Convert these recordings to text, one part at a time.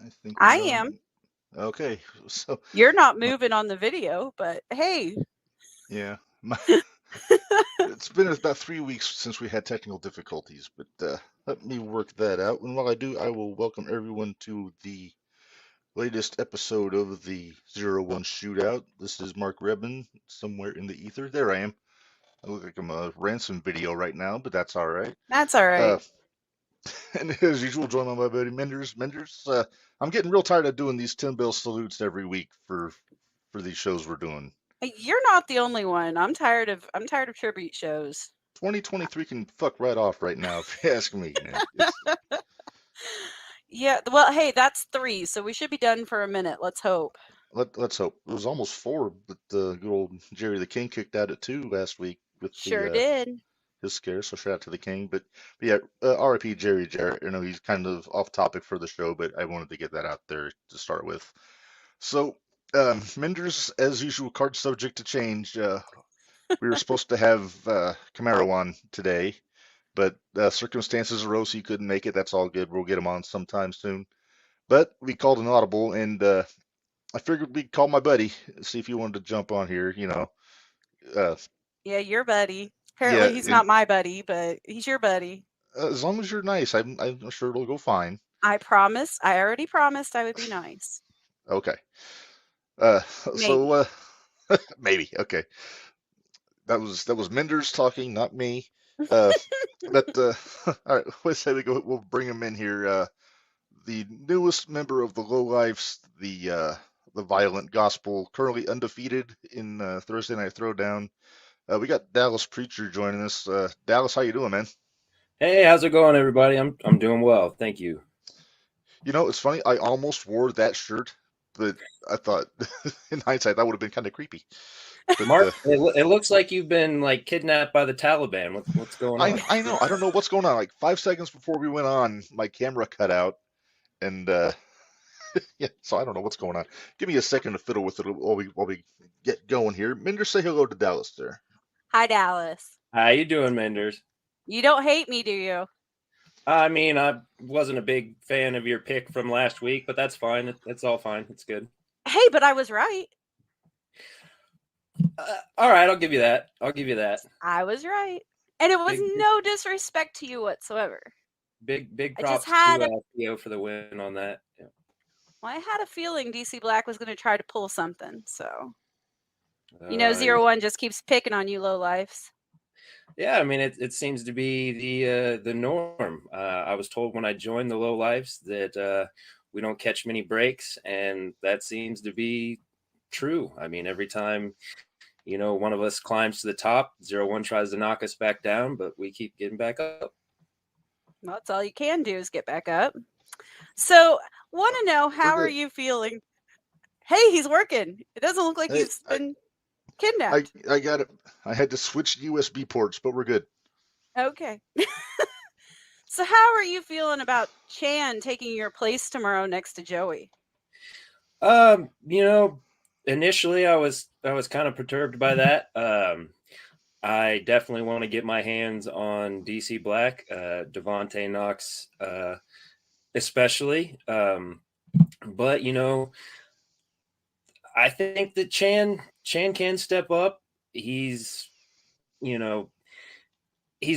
I think I we are. am. Okay, so You're not my, moving on the video, but hey. yeah, it's been about 3 weeks since we had technical difficulties, but let me work that out. And while I do, I will welcome everyone to the latest episode of the 01 Shootout. This is Mark Rebin, somewhere in the ether. There I am. I look like I'm a ransom video right now, but that's all right. That's all right. Uh, and as usual, joined by my buddy Minderz. Minderz, I'm getting real tired of doing these 10 bell salutes every week for these shows we're doing. Hey, you're not the only one. I'm tired of tribute shows. 2023 can fuck right off right now, if you ask me, man. It's Yeah, well, hey, that's 3, so we should be done for a minute. Let's hope. let's hope. It was almost 4, but the good old Jerry the King kicked out at 2 last week with Sure the did. his scare. So shout out to the King. But yeah, R.I.P. Jerry Jarrett. You know he's kind of off topic for the show, but I wanted to get that out there to start with. So Minderz, as usual, card subject to change. We were supposed to have Camaro on today, but circumstances arose he couldn't make it. That's all good. We'll get him on sometime soon. But we called an audible, and I figured we'd call my buddy, see if he wanted to jump on here. Uh, Yeah, your buddy. yeah, Apparently he's and not my buddy, but he's your buddy. as long as you're nice, I'm sure it'll go fine. I promise. I already promised I would be nice. Okay. Uh, so Maybe. maybe okay. That was Minderz talking, not me. Uh, but all right, let's say we go. We'll bring him in here. The newest member of the Lowlifes, the Violent Gospel, currently undefeated in Thursday Night Throwdown. We got Dallas Preacher joining us. Dallas, how you doing, man? Hey, how's it going, everybody? I'm doing well, thank you. You know, it's funny. I almost wore that shirt, but I thought, in hindsight, that would have been kind of creepy. But Mark, it looks like you've been like kidnapped by the Taliban. What's going on? I know. I don't know what's going on. Like 5 seconds before we went on, my camera cut out, and yeah. So I don't know what's going on. Give me a second to fiddle with it while we get going here. Minder, say hello to Dallas there. Hi, Dallas. How you doing, Minderz? You don't hate me, do you? I mean, I wasn't a big fan of your pick from last week, but that's fine. It's all fine. It's good. Hey, but I was right. All right, I'll give you that. I'll give you that. I was right. And it was Big- no disrespect to you whatsoever. Big I props just had to Theo for the win on that. Yeah. Well, I had a feeling DC Black was going to try to pull something. So, Uh, 01 just keeps picking on you, Lowlifes. Yeah, I mean, it seems to be the norm. I was told when I joined the Lowlifes that we don't catch many breaks, and that seems to be true. I mean, every time one of us climbs to the top, 01 tries to knock us back down, but we keep getting back up. Well, that's all you can do is get back up. So, want to know, how are you feeling? Hey, he's working. It doesn't look like he's been kidnapped. I got it. I had to switch USB ports, but we're good. Okay. So how are you feeling about Chan taking your place tomorrow next to Joey? Initially I was kind of perturbed by that. I definitely want to get my hands on DC Black, Devontae Knox, especially. But I think that Chan can step up. He's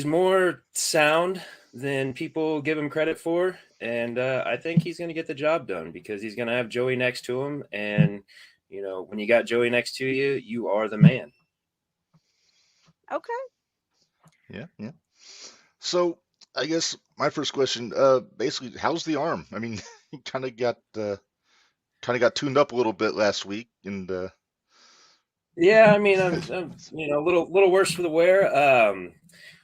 more sound than people give him credit for, and I think he's going to get the job done because he's going to have Joey next to him, and when you got Joey next to you, you are the man. Okay. Yeah. So I guess my first question, basically, how's the arm? I mean, he kind of got tuned up a little bit last week, and yeah, I mean, I'm a little worse for the wear.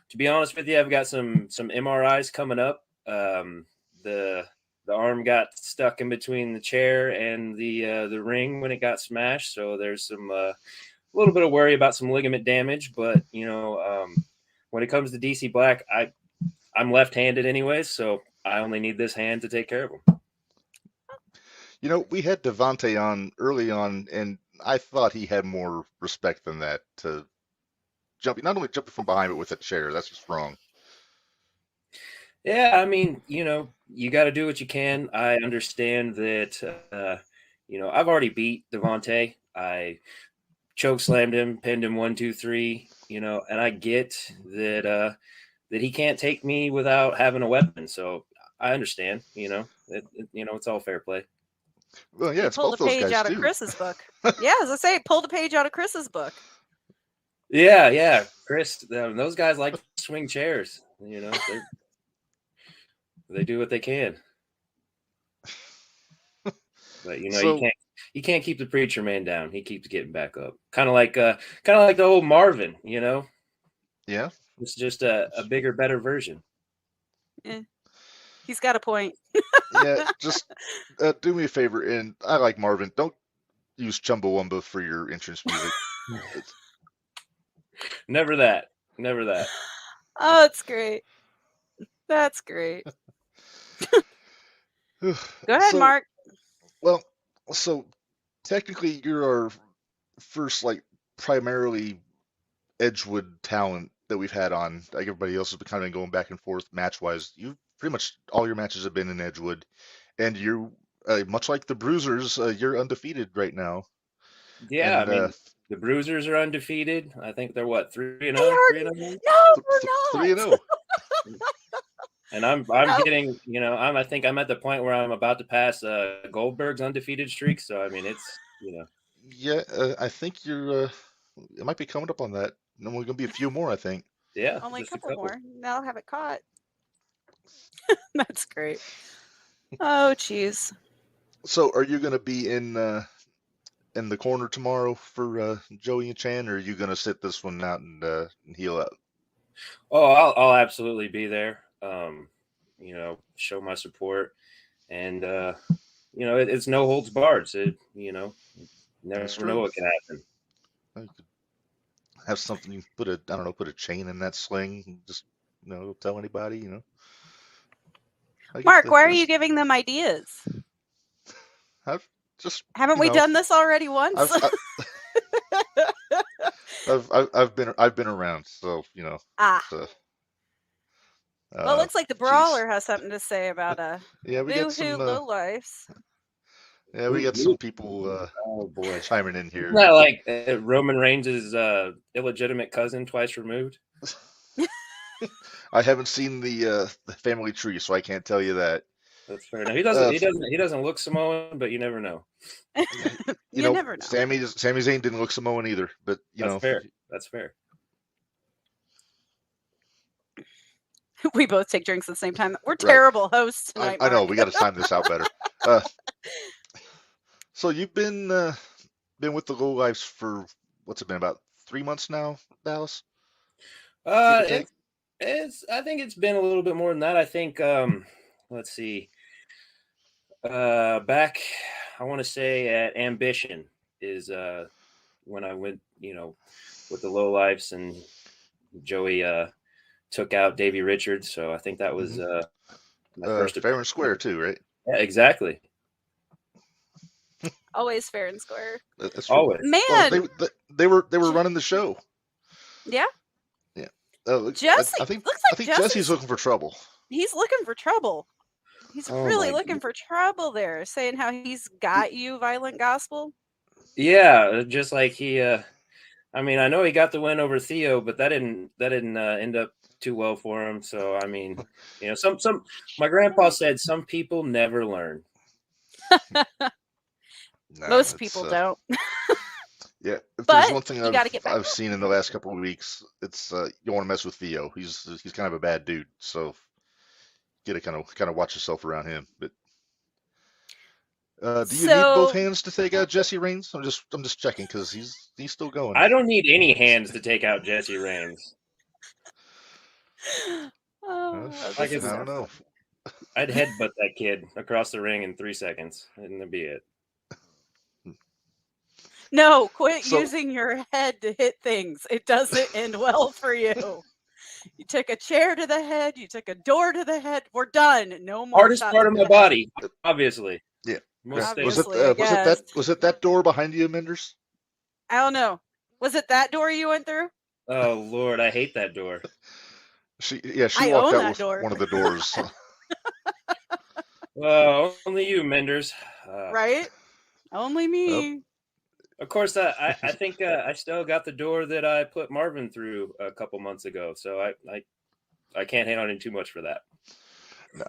To be honest with you, I've got some MRIs coming up. The arm got stuck in between the chair and the ring when it got smashed, so there's some a little bit of worry about some ligament damage. But when it comes to DC Black, I'm left-handed anyways, so I only need this hand to take care of him. We had Devontae on early on, and I thought he had more respect than that to not only jumping from behind, but with a chair. That's just wrong. Yeah, I mean, you got to do what you can. I understand that. I've already beat Devontae. I choke slammed him, pinned him 1, 2, 3. And I get that he can't take me without having a weapon. So I understand. It's all fair play. Well, yeah, He it's pulled both a those page guys out of too. Chris's book. Yeah, as I say, pulled a page out of Chris's book. Yeah, Chris. Those guys like to swing chairs. They do what they can. But you can't keep the preacher man down. He keeps getting back up. Kind of like the old Marvin. Yeah, it's just a bigger, better version. Yeah. He's got a point. Yeah, just do me a favor, and I like Marvin. Don't use Chumbawamba for your entrance music. Never that. Oh, it's great. That's great. Go ahead, Mark. Well, so technically you're our first, like, primarily Edgewood talent that we've had on. Like, everybody else has been kind of going back and forth match-wise. You pretty much all your matches have been in Edgewood, and you, much like the Bruisers, you're undefeated right now. Yeah, and, I mean, the Bruisers are undefeated. I think they're what, 3-0? No, we're not. 3-0. And I'm getting, I think I'm at the point where I'm about to pass Goldberg's undefeated streak. So I mean, it's Yeah, I think you're. It might be coming up on that. And we're gonna be a few more, I think. Yeah, only a couple more. Now I'll have it caught. That's great. Oh, jeez. So, are you gonna be in the corner tomorrow for Joey and Chan, or are you gonna sit this one out and heal up? Oh, I'll absolutely be there. Show my support, and it's no holds barred. So never know what can happen. You could have something. You put a chain in that sling. Just tell anybody. Mark, why are you giving them ideas? Haven't we done this already once? I've been around, so well, it looks like the Brawler has something to say about we got some Lowlifes. Yeah, we got some people chiming in here. Isn't that like Roman Reigns' illegitimate cousin twice removed? I haven't seen the family tree, so I can't tell you that. That's fair enough. He doesn't look Samoan, but you never know. You never know. Sami Zayn didn't look Samoan either, but That's fair. We both take drinks at the same time. We're terrible hosts tonight. I know. We got to time this out better. So you've been with the Lowlifes for what's it been, about 3 months now, Dallas? I think it's been a little bit more than that. I think let's see. Back, I want to say at Ambition is when I went, with the Lowlifes, and Joey took out Davey Richards. So I think that was my first fair and square too, right? Yeah, exactly. Always fair and square. That's always. Man, well, they were running the show. Yeah. Yeah. Jesse. I think Jesse's Jesse's looking for trouble. He's looking for trouble. He's really looking for trouble there, saying how he's got you, Violent Gospel. Yeah, just like he. I mean, I know he got the win over Theo, but that didn't end up too well for him. So I mean, some my grandpa said some people never learn. Most people don't. Yeah, if but there's one thing I've seen in the last couple of weeks, it's you don't want to mess with Theo. He's kind of a bad dude, so you got to kind of watch yourself around him. But do you need both hands to take out Jesse Reigns? I'm just checking because he's still going. I don't need any hands to take out Jesse Reigns. I don't know. I'd headbutt that kid across the ring in 3 seconds, and that'd be it. No, quit using your head to hit things. It doesn't end well for you. You took a chair to the head. You took a door to the head. We're done. No more. Hardest part of my body, obviously. Yeah. Obviously, was it that door behind you, Minderz? I don't know. Was it that door you went through? Oh Lord, I hate that door. She walked out with one of the doors. Only you, Minderz. Right? Only me. Of course, I think I still got the door that I put Marvin through a couple months ago, so I can't hate on him too much for that. No.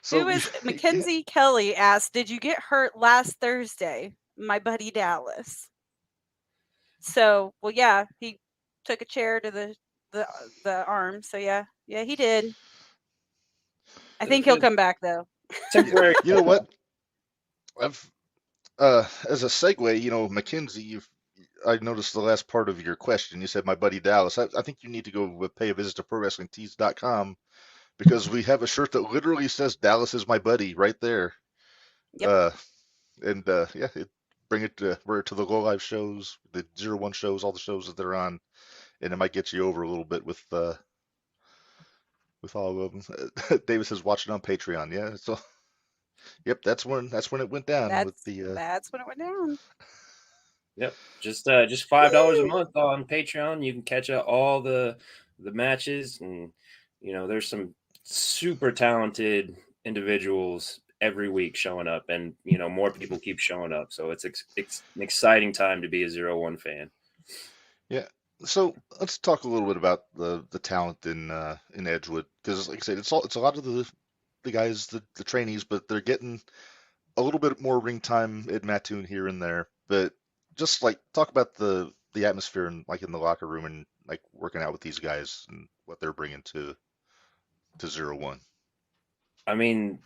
Who is Mackenzie Kelly asked, "Did you get hurt last Thursday?" My buddy Dallas. So, well, yeah, he took a chair to the arm. So yeah, he did. I think he'll come back though. Temporary. You know what? I've as a segue, Mackenzie, I noticed the last part of your question. You said my buddy Dallas. I think you need to go pay a visit to ProWrestlingTees.com because we have a shirt that literally says Dallas is my buddy right there. Yep. Yeah, bring it to the Lowlife shows, the 01 shows, all the shows that they're on, and it might get you over a little bit with all of them. David says watch it on Patreon. Yeah, so yep, that's when it went down That's with the. That's when it went down. Yep, just $5 a month on Patreon. You can catch up all the matches, and there's some super talented individuals every week showing up, and more people keep showing up. So it's an exciting time to be a 01 fan. Yeah. So let's talk a little bit about the talent in Edgewood, because like I said, it's a lot of the guys, the trainees, but they're getting a little bit more ring time at Mattoon here and there. But just like talk about the atmosphere and like in the locker room and like working out with these guys and what they're bringing to 01. I mean,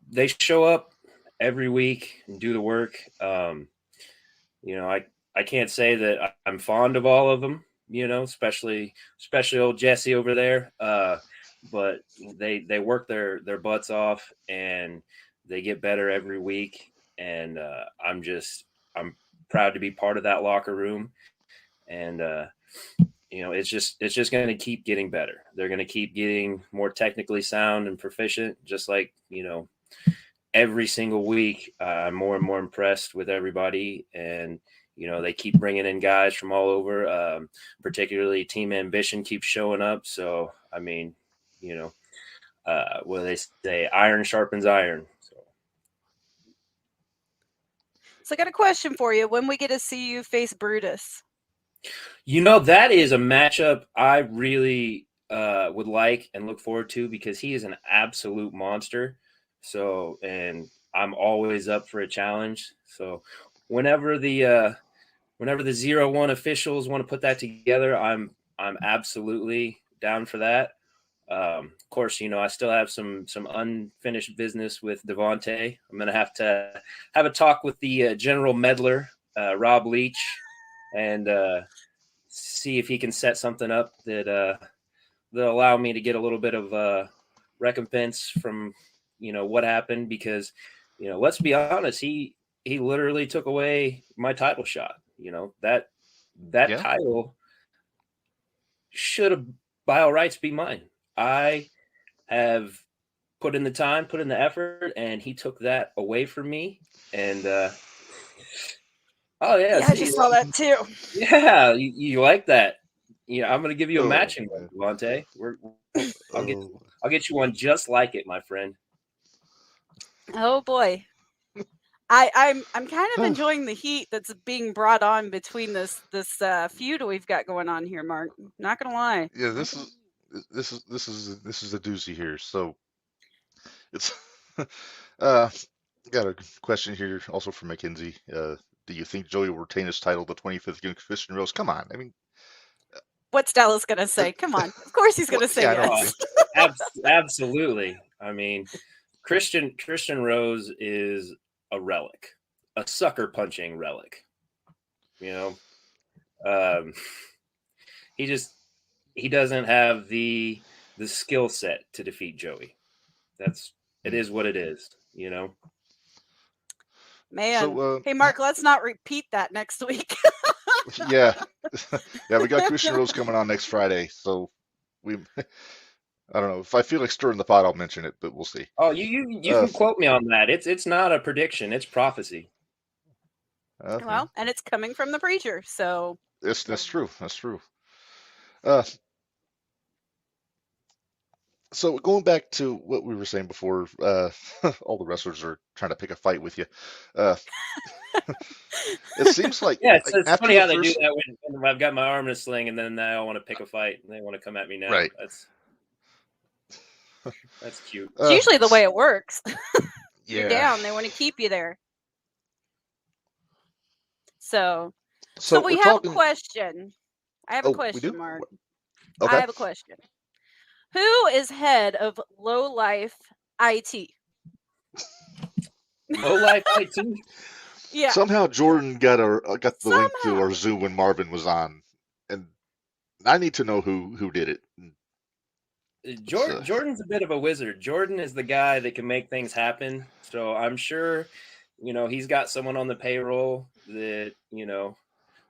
they show up every week and do the work. I can't say that I'm fond of all of them, especially old Jesse over there. But they work their butts off and they get better every week. And I'm proud to be part of that locker room. And it's just going to keep getting better. They're going to keep getting more technically sound and proficient, just like, every single week. I'm more and more impressed with everybody. And, they keep bringing in guys from all over, particularly Team Ambition keeps showing up. So, I mean, what they say, iron sharpens iron. So I got a question for you. When we get to see you face Brutus? That is a matchup I really would like and look forward to because he is an absolute monster. So, and I'm always up for a challenge. So whenever the 01 officials want to put that together, I'm absolutely down for that. Of course, I still have some unfinished business with Devontae. I'm going to have a talk with the general meddler, Rob Leach, and see if he can set something up that'll allow me to get a little bit of recompense from, what happened because, let's be honest, he literally took away my title shot. That title should have by all rights be mine. I have put in the time, put in the effort, and he took that away from me. And oh yeah, I just saw that too. Yeah, you like that? I'm going to give you a matching one, Devontae. I'll get you one just like it, my friend. Oh boy. I'm kind of enjoying the heat that's being brought on between this feud we've got going on here, Mark. Not gonna lie. Yeah, this is a doozy here. So it's got a question here also from Mackenzie. Do you think Joey will retain his title the 25th against Christian Rose? Come on, I mean, what's Dallas gonna say? Come on, of course he's gonna say yes. Absolutely. I mean, Christian Rose is a relic, a sucker punching relic. He doesn't have the skill set to defeat Joey. It is what it is, Man, so, hey Mark, let's not repeat that next week. Yeah, we got Christian Rose coming on next Friday, so I don't know if I feel like stirring the pot, I'll mention it, but we'll see. Oh, you can quote me on that. It's not a prediction; it's prophecy. Well, and it's coming from the preacher, so that's true. That's true. So going back to what we were saying before, all the wrestlers are trying to pick a fight with you. Uh, it seems like Yeah, it's after funny the how they do first, that when I've got my arm in a sling and then they all want to pick a fight and they want to come at me now. right? That's cute. It's usually the way it works. You're Yeah. down, they want to keep you there. So So we we're have talking. a question. I have a Oh, we question, do. Mark. Okay. I have a question. Who is head of Lowlife IT? Lowlife IT. Yeah. Somehow Jordan got the link to Somehow. our Zoom when Marvin was on, and I need to know who did it. Jordan's a bit of a wizard. Jordan is the guy that can make things happen. So I'm sure, he's got someone on the payroll that,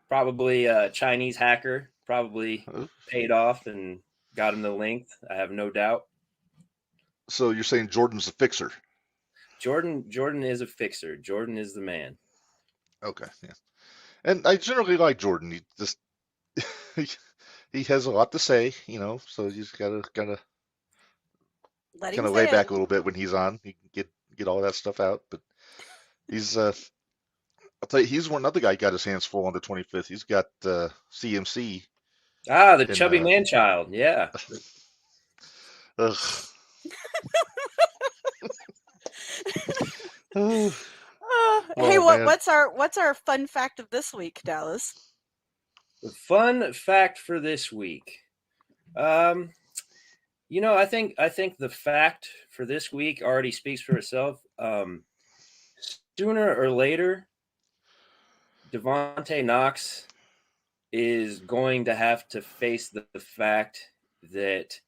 probably a Chinese hacker probably paid off and got him the link. I have no doubt. So you're saying Jordan's a fixer? Jordan is a fixer. Jordan is the man. Okay, yeah. And I generally like Jordan. He just he has a lot to say, so you just gotta Let him kind of say lay it. back a little bit when he's on. He can get all that stuff out. But he's I'll tell you, he's one other guy got his hands full on the 25th. He's got CMC. The chubby man child. Yeah. Ugh. Hey, man. what's our fun fact of this week, Dallas? The fun fact for this week. I think the fact for this week already speaks for itself. Sooner or later, Devontae Knox is going to have to face the fact that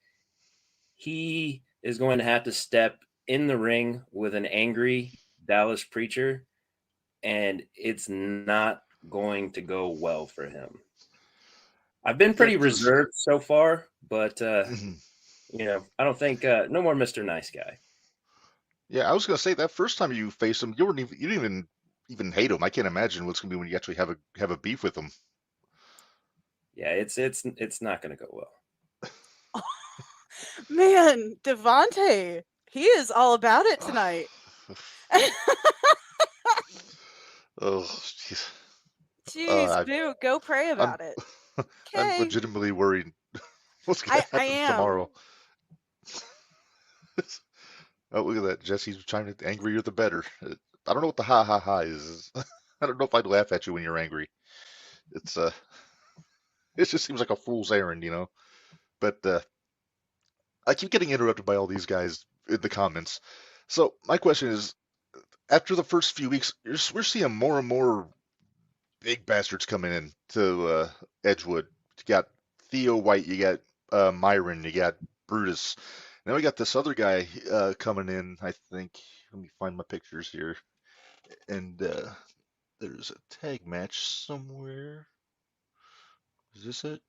he is going to have to step in the ring with an angry Dallas preacher, and it's not going to go well for him. I've been pretty reserved so far, but I don't think no more Mr. Nice Guy. Yeah, I was gonna say that first time you faced him, you didn't even hate him. I can't imagine what's gonna be when you actually have a beef with him. Yeah, it's not gonna go well. Man, Devontae, he is all about it tonight. Oh, jeez. Jeez, boo, go pray about it. I'm legitimately worried what's gonna happen tomorrow. Oh, look at that. Jesse's trying to angrier the better. I don't know what the ha ha ha is. I don't know if I'd laugh at you when you're angry. It just seems like a fool's errand, But I keep getting interrupted by all these guys in the comments. So my question is, after the first few weeks, we're seeing more and more big bastards coming in to Edgewood. You got Theo White, you got Myron, you got Brutus. Now we got this other guy coming in, I think. Let me find my pictures here. And there's a tag match somewhere. Is this it?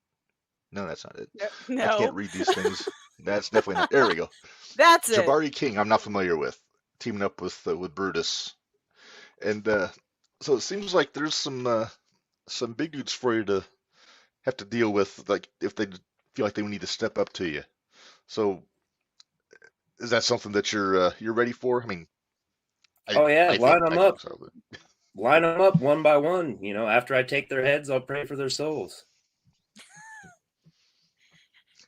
No, that's not it. No. I can't read these things. That's definitely not. There we go. That's it. Jabari King, I'm not familiar with. Teaming up with Brutus. And so it seems like there's some big dudes for you to have to deal with, like if they feel like they need to step up to you. So is that something that you're ready for? I mean, line them up. So, but... Line them up one by one. After I take their heads, I'll pray for their souls.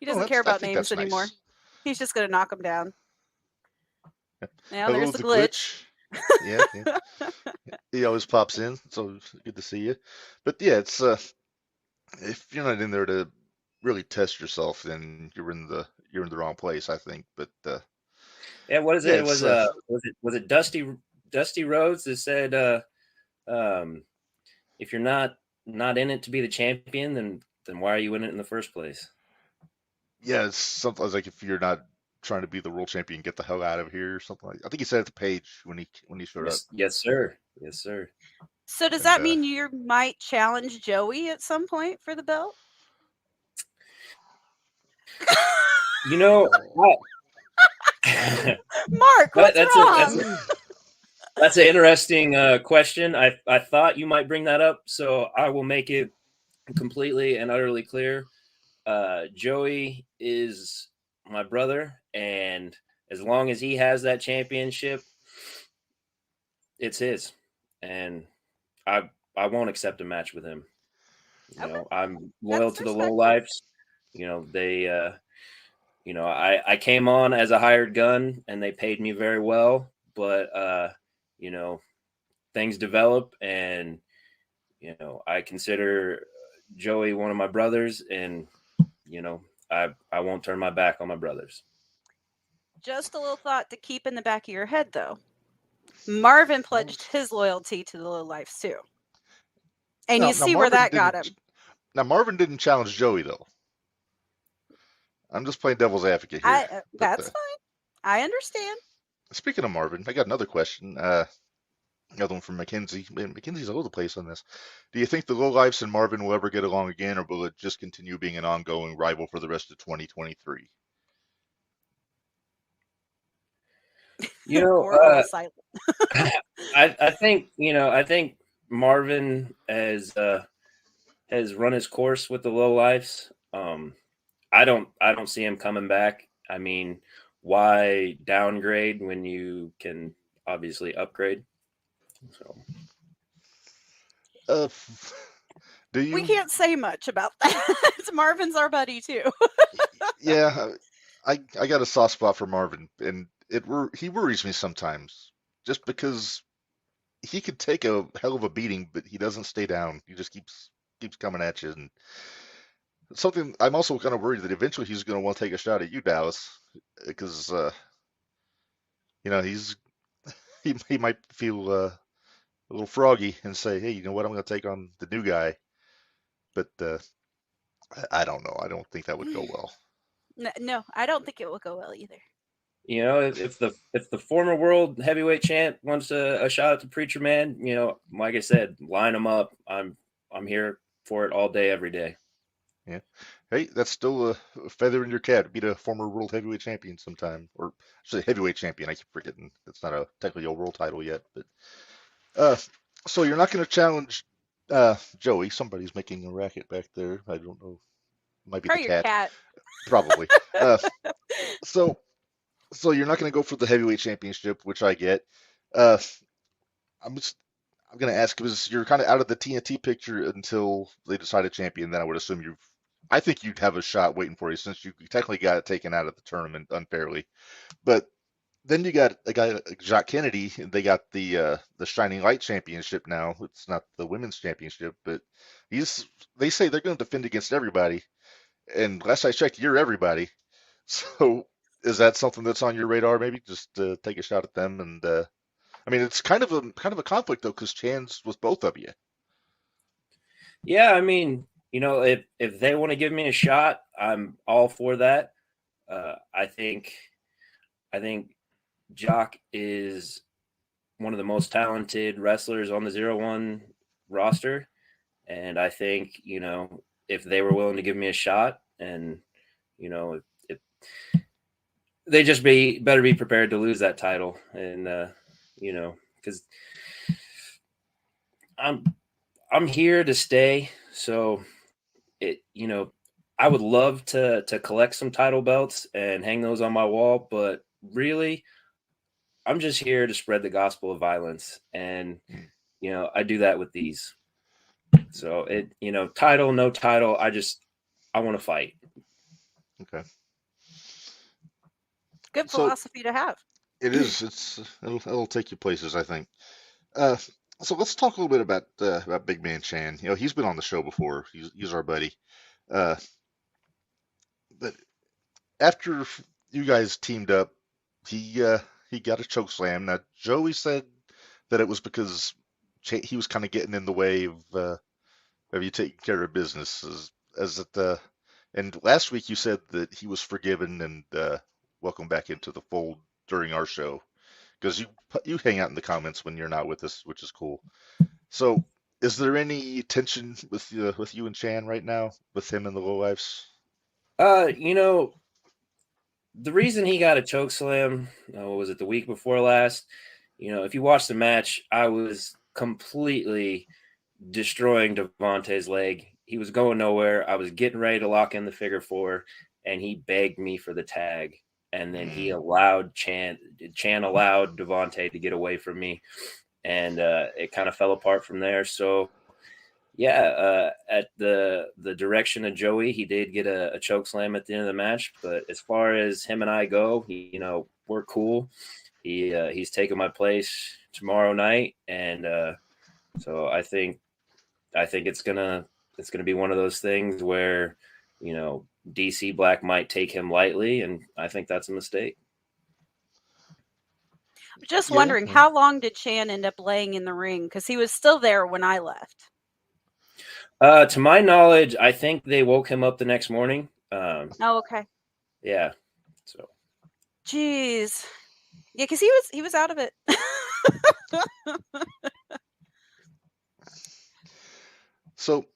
He doesn't care about names anymore. Nice. He's just going to knock them down. Now there's the glitch. Yeah. He always pops in, so it's good to see you. But yeah, it's if you're not in there to really test yourself, then you're in the wrong place, I think. But yeah, what is it? It was was it Dusty Rhodes that said if you're not in it to be the champion, then why are you in it in the first place? Yeah, it's something like if you're not trying to be the world champion, get the hell out of here or something like that. I think he said it to Paige when he showed up. Yes, sir. So does that mean you might challenge Joey at some point for the belt? Mark, what's wrong? That's an interesting question. I thought you might bring that up, so I will make it completely and utterly clear. Joey is my brother, and as long as he has that championship, it's his. And I won't accept a match with him. You know, I'm loyal to the Lowlifes. You know, they I came on as a hired gun and they paid me very well, but things develop, and I consider Joey one of my brothers, and I won't turn my back on my brothers. Just a little thought to keep in the back of your head, though. Marvin pledged his loyalty to the Lowlifes too, and you see where that got him. Now Marvin didn't challenge Joey though. I'm just playing devil's advocate here. That's fine. I understand. Speaking of Marvin, I got another question. Another one from Mackenzie. Mackenzie's all over the place on this. Do you think the Lowlifes and Marvin will ever get along again, or will it just continue being an ongoing rival for the rest of 2023? I think Marvin has run his course with the Lowlifes. I don't see him coming back. I mean, why downgrade when you can obviously upgrade? So, we can't say much about that. Marvin's our buddy too. Yeah, I got a soft spot for Marvin, and he worries me sometimes, just because he could take a hell of a beating, but he doesn't stay down. He just keeps coming at you, and something I'm also kind of worried that eventually he's going to want to take a shot at you, Dallas, because he might feel a little froggy and say, hey, you know what, I'm going to take on the new guy. But I don't know. I don't think that would go well. No, I don't think it will go well either. If the former world heavyweight champ wants a shot at the Preacher Man, like I said, line him up. I'm here for it all day, every day. Yeah. Hey, that's still a feather in your cap to beat a former world heavyweight champion sometime, or actually heavyweight champion. I keep forgetting that's not technically a world title yet. But so you're not going to challenge Joey. Somebody's making a racket back there. I don't know. Might be probably the cat. Probably. So you're not going to go for the heavyweight championship, which I get. I'm going to ask, because you're kind of out of the TNT picture until they decide a champion. Then I would assume I think you'd have a shot waiting for you, since you technically got it taken out of the tournament unfairly. But then you got a guy like Jacques Kennedy, and they got the Shining Light Championship now. It's not the women's championship, but they say they're going to defend against everybody. And last I checked, you're everybody. So is that something that's on your radar? Maybe just take a shot at them. And I mean, it's kind of a conflict though, because Chan's with both of you. Yeah, I mean, if they want to give me a shot, I'm all for that. I think Jock is one of the most talented wrestlers on the 0-1 roster, and I think if they were willing to give me a shot, and they just better be prepared to lose that title, and because I'm here to stay. So I would love to collect some title belts and hang those on my wall, but really, I'm just here to spread the gospel of violence, and I do that with these. So title, no title, I want to fight. Okay. Good philosophy to have. It is. It'll take you places, I think. So let's talk a little bit about Big Man Chan. He's been on the show before. He's our buddy. But after you guys teamed up, he got a choke slam. Now Joey said that it was because he was kind of getting in the way of you taking care of business. And last week you said that he was forgiven and welcome back into the fold during our show, because you hang out in the comments when you're not with us, which is cool. So is there any tension with you and Chan right now, with him and the Lowlifes? The reason he got a choke slam, what was it, the week before last? If you watch the match, I was completely destroying Devontae's leg. He was going nowhere. I was getting ready to lock in the figure 4, and he begged me for the tag. And then he allowed Chan allowed Devontae to get away from me. And it kind of fell apart from there. So, yeah, at the direction of Joey, he did get a choke slam at the end of the match. But as far as him and I go, we're cool. He's taking my place tomorrow night, and so I think it's gonna be one of those things where DC Black might take him lightly, and I think that's a mistake. Just wondering, how long did Chan end up laying in the ring? Because he was still there when I left. To my knowledge, I think they woke him up the next morning. Oh, okay. Yeah. So. Jeez. Yeah, because he was out of it. So,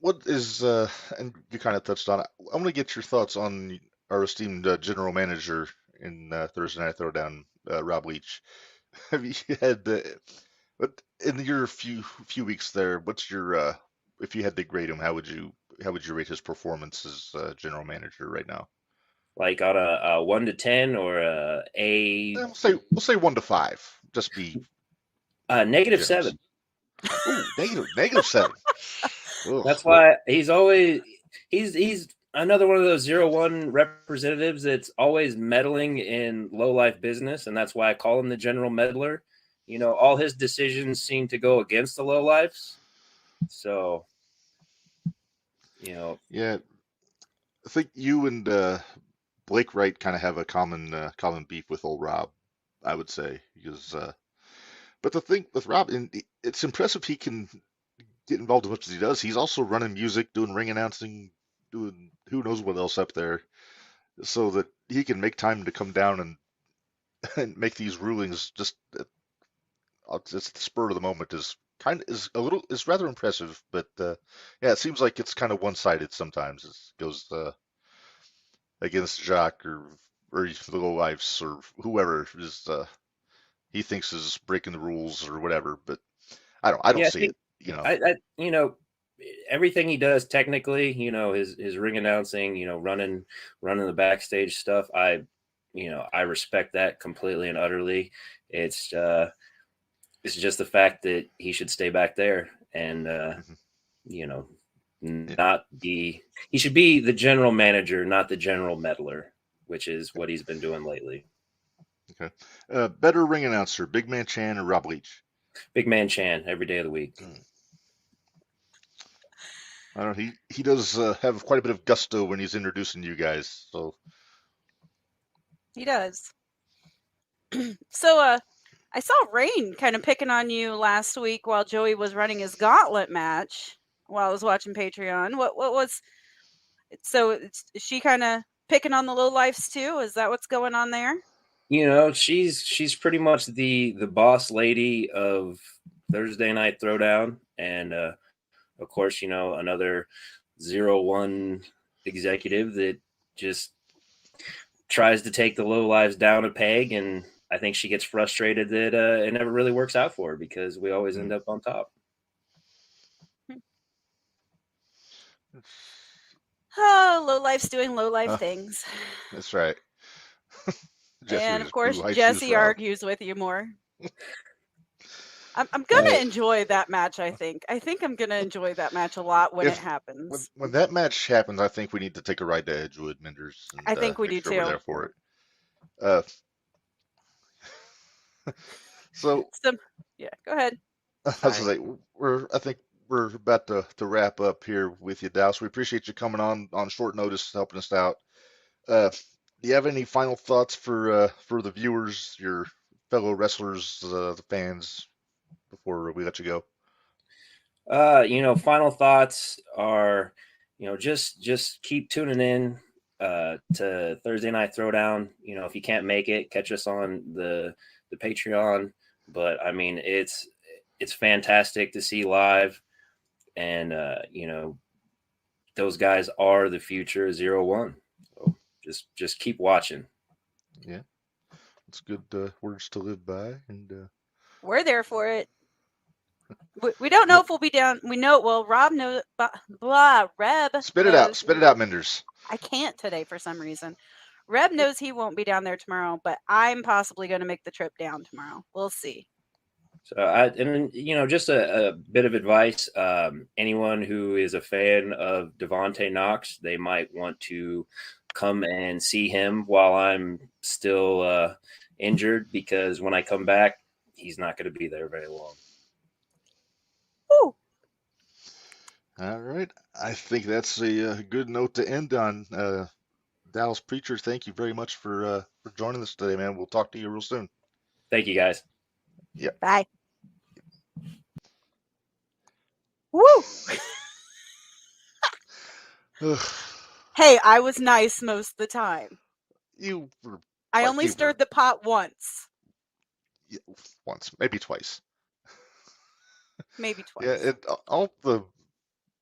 what is and you kind of touched on it. I want to get your thoughts on our esteemed general manager in Thursday Night Throwdown, Rob Leach. Have you had but in your few weeks there, what's your if you had to grade him, how would you rate his performance as general manager right now? Like on a 1 to 10 or a We'll say 1 to 5. Just be negative 7. Ooh, negative 7. Ugh. That's why he's another one of those 0-1 representatives that's always meddling in low life business, and that's why I call him the general meddler. All his decisions seem to go against the low lives. So, yeah, I think you and Blake Wright kind of have a common beef with old Rob, I would say, because but the thing with Rob, it's impressive he can get involved as much as he does. He's also running music, doing ring announcing, doing who knows what else up there, so that he can make time to come down and make these rulings just at the spur of the moment is rather impressive. But yeah, it seems like it's kind of one-sided sometimes. It goes against Jacques or the Lowlifes or whoever is he thinks is breaking the rules or whatever. But I don't see it. Everything he does technically, his ring announcing, running the backstage stuff, I respect that completely and utterly. It's just the fact that he should stay back there and he should be the general manager, not the general meddler, which is what he's been doing lately. Okay. Better ring announcer, Big Man Chan or Rob Leach? Big Man Chan every day of the week. I don't know. He does have quite a bit of gusto when he's introducing you guys. So he does. So I saw Rain kind of picking on you last week while Joey was running his gauntlet match while I was watching Patreon. What was so? Is she kind of picking on the Lowlifes too? Is that what's going on there? She's pretty much the boss lady of Thursday Night Throwdown, and of course, another 0-1 executive that just tries to take the Lowlifes down a peg, and I think she gets frustrated that it never really works out for her because we always end up on top. Oh, Lowlife's doing Lowlife things. That's right. And of course, Jesse argues with you more. I'm gonna enjoy that match. I think I'm gonna enjoy that match a lot when it happens. When that match happens, I think we need to take a ride to Edgewood, Minderz. I think we do too. We're there for it. So yeah, go ahead. I was like, I think we're about to wrap up here with you, Dallas. We appreciate you coming on short notice, helping us out. Do you have any final thoughts for the viewers, your fellow wrestlers, the fans, before we let you go? Final thoughts are, just keep tuning in to Thursday Night Throwdown. If you can't make it, catch us on the Patreon. But I mean, it's fantastic to see live, and those guys are the future 0-1. So just keep watching. Yeah, it's good words to live by, and we're there for it. We don't know if we'll be down. We know. Well, Rob knows. Reb. Spit it out, Minderz. I can't today for some reason. Reb knows he won't be down there tomorrow, but I'm possibly going to make the trip down tomorrow. We'll see. So just a bit of advice. Anyone who is a fan of Devontae Knox, they might want to come and see him while I'm still injured, because when I come back, he's not going to be there very long. Ooh. All right. I think that's a good note to end on. Dallas Preacher, thank you very much for joining us today, man. We'll talk to you real soon. Thank you, guys. Yep. Bye. Woo! Hey, I was nice most of the time. You were. I only stirred the pot once. Yeah, once, maybe twice. Maybe twice. Yeah, and all the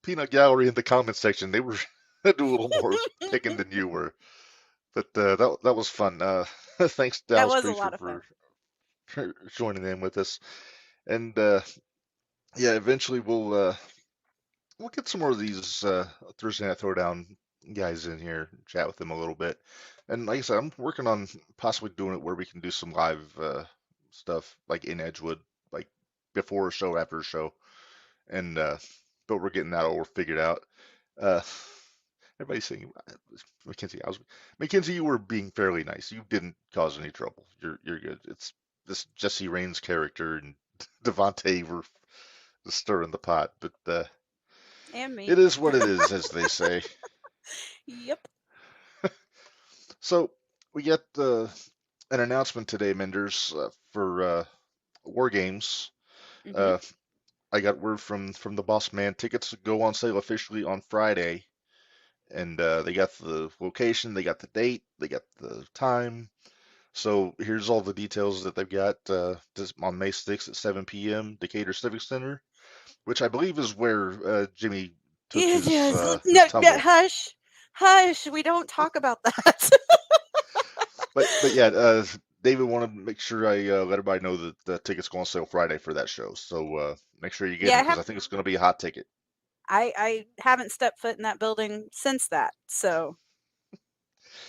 peanut gallery in the comment section, they were do a little more picking than you were. But that was fun. Thanks, Dallas was a Preacher, lot of fun. for joining in with us. And yeah, eventually we'll get some more of these Thursday Night Throwdown guys in here, chat with them a little bit. And like I said, I'm working on possibly doing it where we can do some live stuff, like in Edgewood, like before a show, after a show. And but we're getting that all figured out. Everybody's saying, Mackenzie, you were being fairly nice. You didn't cause any trouble. You're good. It's this Jesse Raines character and Devontae were stirring the pot, but and me. it is what it is, as they say. Yep. So we get an announcement today, Minderz, for War Games. Mhm. I got word from the boss man. Tickets go on sale officially on Friday, and they got the location, they got the date, they got the time. So here's all the details that they've got on May 6th at 7 p.m. Decatur Civic Center, which I believe is where Jimmy took It his is. his tumble. Hush. We don't talk about that. But yeah, David wanted to make sure I let everybody know that the tickets go on sale Friday for that show. So make sure you get them, because I think it's going to be a hot ticket. I haven't stepped foot in that building since that, so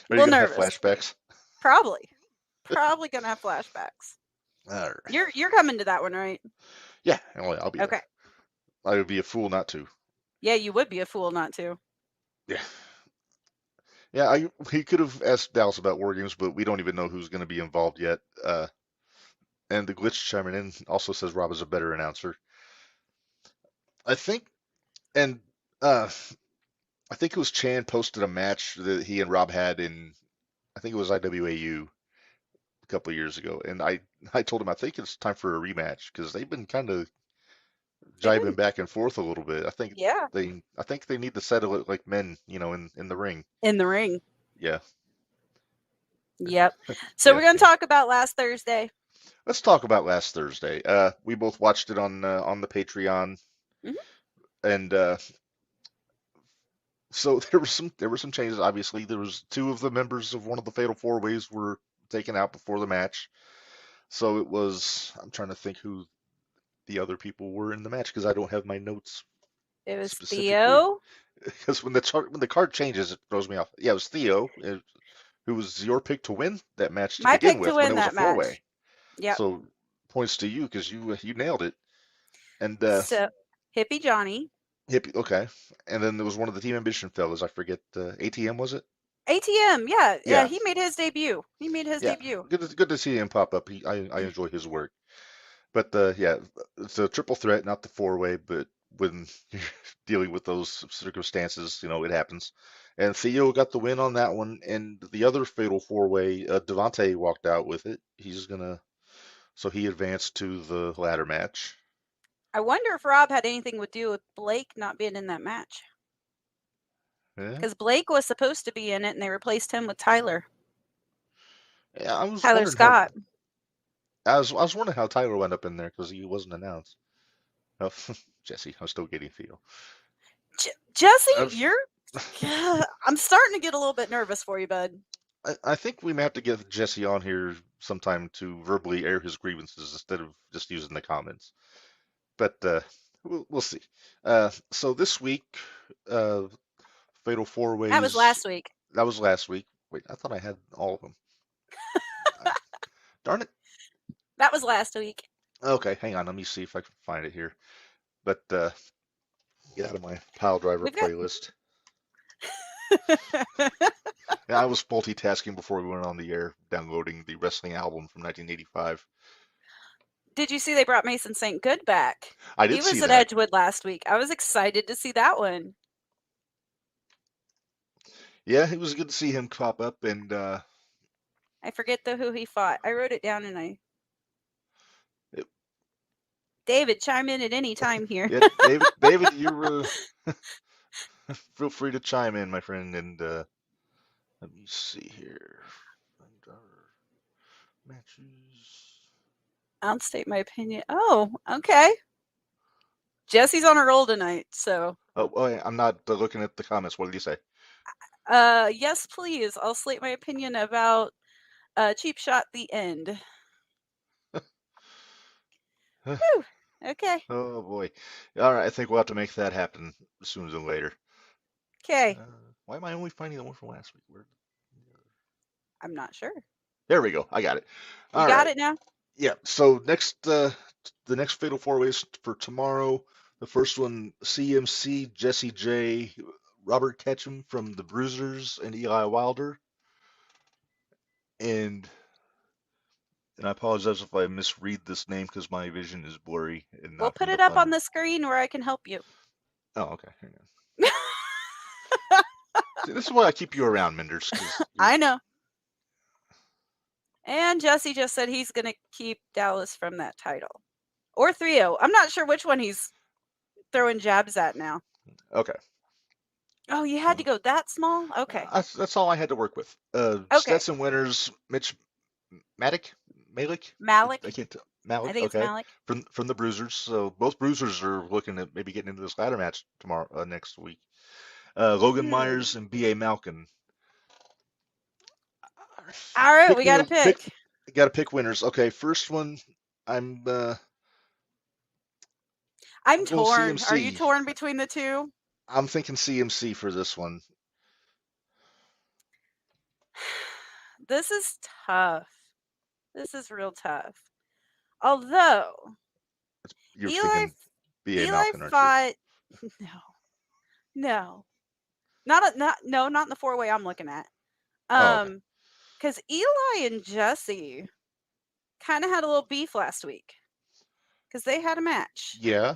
Are you going to have flashbacks? Probably going to have flashbacks. All right. You're coming to that one, right? Yeah, I'll be okay. There. I would be a fool not to. Yeah, you would be a fool not to. Yeah. Yeah, he could have asked Dallas about War Games, but we don't even know who's going to be involved yet. And the glitch chiming in also says Rob is a better announcer. I think, and I think it was Chan posted a match that he and Rob had in, I think it was IWAU a couple of years ago, and I told him I think it's time for a rematch, because they've been kind of jibing back and forth a little bit. I think they need to settle it like men, in the ring. In the ring. Yeah. Yep. So we're going to talk about last Thursday. Let's talk about last Thursday. We both watched it on the Patreon, and so there were some changes. Obviously, there was 2 of the members of one of the Fatal 4-Ways were taken out before the match. So it was, I'm trying to think who the other people were in the match, because I don't have my notes. It was Theo. Because when the card changes, it throws me off. Yeah, it was Theo, who was your pick to win that match to begin with when it was a 4-way. Yeah. So points to you, because you nailed it. And so Hippie Johnny. Okay. And then there was one of the Team Ambition fellas. I forget. ATM, was it? ATM, yeah. He made his debut. Debut. Good to see him pop up. I enjoy his work. But it's a triple threat, not the 4-way. But when you're dealing with those circumstances, it happens. And Theo got the win on that one. And the other Fatal 4-way, Devontae walked out with it. So he advanced to the ladder match. I wonder if Rob had anything to do with Blake not being in that match. Because Blake was supposed to be in it, and they replaced him with Tyler. Yeah, I was Tyler Scott. I was wondering how Tyler went up in there, because he wasn't announced. Oh, Jesse, I'm still getting Theo. Jesse, I'm starting to get a little bit nervous for you, bud. I think we may have to get Jesse on here sometime to verbally air his grievances instead of just using the comments. But we'll see. So this week, Fatal 4-Ways. That was last week. That was last week. Wait, I thought I had all of them. Darn it. That was last week. Okay, hang on. Let me see if I can find it here. But get out of my pile driver We've got. playlist. Yeah, I was multitasking before we went on the air, downloading the wrestling album from 1985. Did you see they brought Mason St. Good back? I He did see was at that. Edgewood last week. I was excited to see that one. Yeah, it was good to see him pop up, and I forget though who he fought. I wrote it down and it, David, chime in at any time here. yeah, David, you feel free to chime in, my friend, and let me see here. Matches. I'll state my opinion. Oh, okay. Jesse's on a roll tonight, so. Oh, yeah, I'm not looking at the comments. What did he say? Yes, please. I'll slate my opinion about Cheap Shot the End. Whew. Okay. Oh boy. All right, I think we'll have to make that happen sooner than later. Okay. Why am I only finding the one from last week? I'm not sure. There we go. I got it. You got it now? Yeah. So the next Fatal 4-Ways for tomorrow. The first one, CMC, Jesse J, Robert Ketchum from the Bruisers, and Eli Wilder. And I apologize if I misread this name because my vision is blurry and We'll not put from it the up fun. on the screen where I can help you. Oh, okay. Hang on. See, this is why I keep you around, Minderz. I know. And Jesse just said he's going to keep Dallas from that title. Or 3-0. I'm not sure which one he's throwing jabs at now. Okay. Oh, you had to go that small? Okay. That's all I had to work with. Okay. Stetson winners, Mitch Malik? Malik? I can't tell. Malik? I think okay. it's Malik. From the Bruisers. So both Bruisers are looking at maybe getting into this ladder match tomorrow, next week. Logan Myers and B.A. Malkin. All right, we got to pick. Got to pick winners. Okay, first one, I'm torn. CMC. Are you torn between the two? I'm thinking CMC for this one. This is tough. This is real tough. Although You're Eli thinking B.A. Malkin, fought. No. Not in the 4-way I'm looking at. Because Eli and Jesse kind of had a little beef last week because they had a match. Yeah.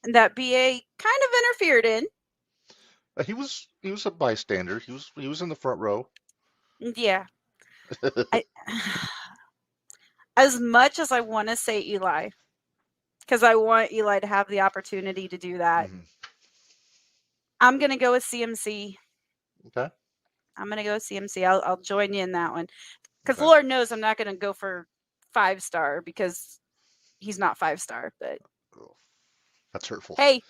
And that BA kind of interfered in. He was a bystander. He was in the front row. Yeah. As much as I want to say Eli, because I want Eli to have the opportunity to do that, I'm going to go with CMC. Okay. I'm going to go with CMC. I'll join you in that one. Because Lord knows I'm not going to go for 5-star because he's not 5-star. But that's hurtful. Hey,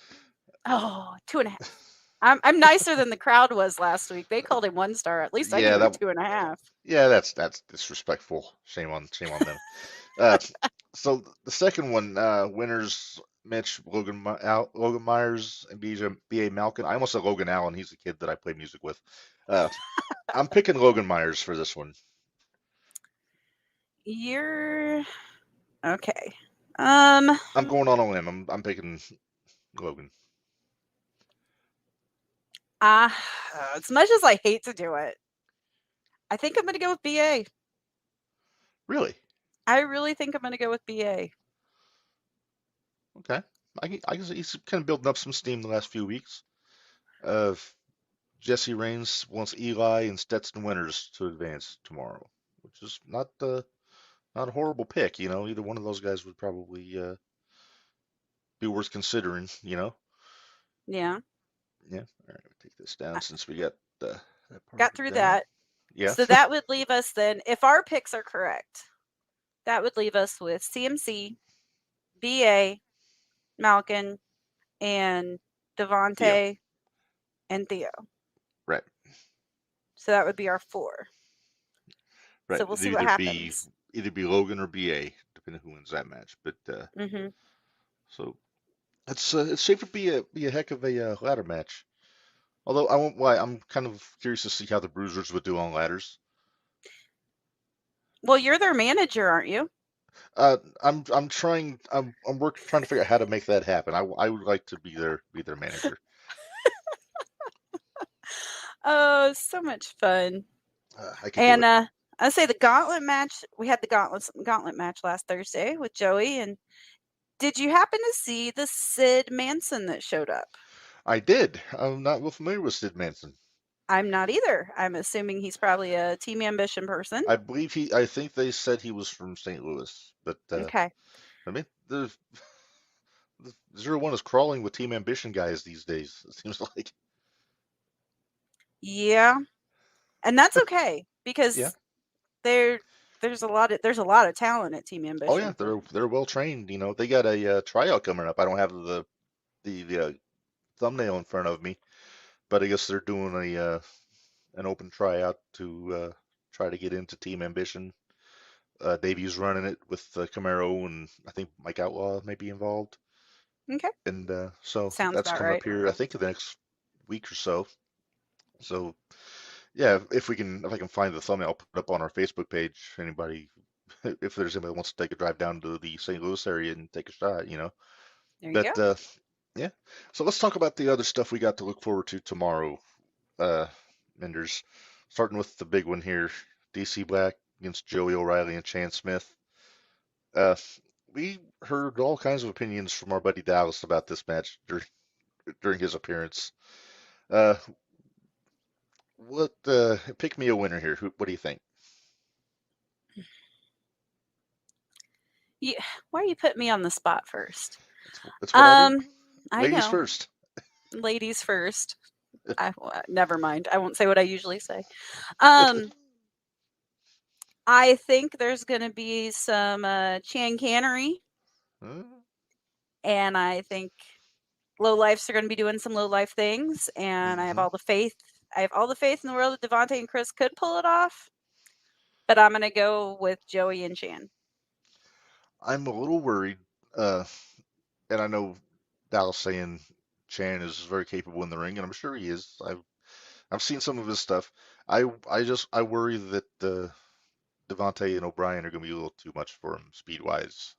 2.5. I'm nicer than the crowd was last week. They called him 1-star. At least I gave him 2.5. Yeah, that's disrespectful. Shame on them. So the second one, winners Mitch, Logan Myers, and B.A. Malkin. I almost said Logan Allen. He's a kid that I play music with. I'm picking Logan Myers for this one. You're okay. I'm going on a limb. I'm picking Logan. As much as I hate to do it, I think I'm going to go with BA. Really? I really think I'm going to go with BA. Okay. I guess he's kind of building up some steam the last few weeks. Jesse Reigns wants Eli and Stetson winners to advance tomorrow, which is not a horrible pick. You know, either one of those guys would probably be worth considering. You know. Yeah. Yeah. All right. We'll take this down since we got that part got through that. Yeah. So that would leave us then, if our picks are correct, that would leave us with CMC, BA, Malkin, and Devontae, and Theo. Right. So that would be our 4. Right. So we'll see what happens. Either be Logan or BA, depending on who wins that match. But so it's shaped to be a heck of a ladder match. Although I won't lie, I'm kind of curious to see how the Bruisers would do on ladders. Well, you're their manager, aren't you? I'm trying trying to figure out how to make that happen. I would like to be their manager. Oh, so much fun. I could do And it. I say the gauntlet match. We had the gauntlet match last Thursday with Joey. And did you happen to see the Sid Manson that showed up? I did. I'm not real familiar with Sid Manson. I'm not either. I'm assuming he's probably a Team Ambition person. I think they said he was from St. Louis, but Okay. I mean the 0-1 is crawling with Team Ambition guys these days. It seems like. Yeah. And that's okay because Yeah. there's a lot of talent at Team Ambition. Oh yeah, they're well trained. You know, they got a tryout coming up. I don't have the thumbnail in front of me, but I guess they're doing an open tryout to try to get into Team Ambition. Davy's running it with Camaro, and I think Mike Outlaw may be involved. Okay. And so Sounds that's about coming right. up here, I think, in the next week or so. So yeah, if I can find the thumbnail, I'll put it up on our Facebook page. If there's anybody who wants to take a drive down to the St. Louis area and take a shot, you know. There you But go. yeah. So let's talk about the other stuff we got to look forward to tomorrow. Minderz, starting with the big one here, DC Black against Joey O'Reilly and Chan Smith. We heard all kinds of opinions from our buddy Dallas about this match during his appearance. Pick me a winner here. What do you think? Why are you putting me on the spot first? That's what I do. I Ladies know. first. Ladies first. Never mind. I won't say what I usually say. I think there's going to be some Chan Cannery. And I think Lowlifes are going to be doing some Lowlife things. And I have all the faith. I have all the faith in the world that Devontae and Chris could pull it off. But I'm going to go with Joey and Chan. I'm a little worried. And I know Dallas saying Chan is very capable in the ring, and I'm sure he is. I've seen some of his stuff. I worry that Devontae and O'Brien are going to be a little too much for him speed wise.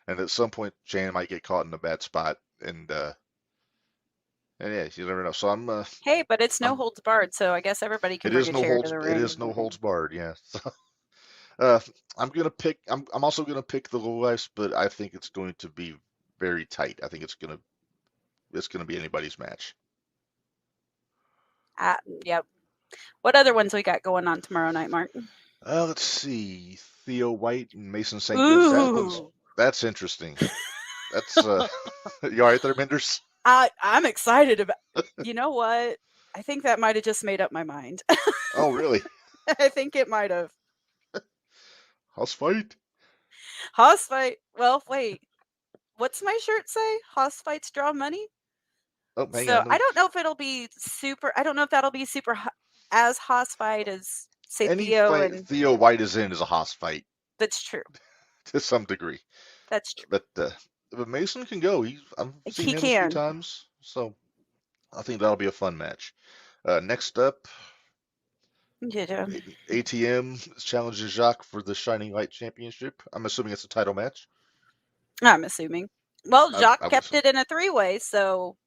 And at some point Chan might get caught in a bad spot, and yeah, you never know. So I'm. Hey, but it's no holds barred, so I guess everybody can bring a chair to the ring. It is no holds barred. Yeah. So, I'm also gonna pick the Lowlifes, but I think it's going to be very tight. I think it's gonna be anybody's match. Yep. What other ones we got going on tomorrow night, Martin? Let's see. Theo White and Mason St. Good. That's interesting. That's you all right there, Minderz? I'm excited about. You know what? I think that might have just made up my mind. Oh, really? I think it might have. House fight. House fight. Well, wait. What's my shirt say? House fights draw money. Oh, hang so on. I don't know if it'll be super. I don't know if that'll be super as house fight as say Any Theo fight and Theo White is in is a house fight. That's true. To some degree. That's true. But Mason can go. I've seen him a few times, so I think that'll be a fun match. Next up, ATM challenges Jacques for the Shining Light Championship. I'm assuming it's a title match. I'm assuming. Well, Jacques kept it in a 3-way, so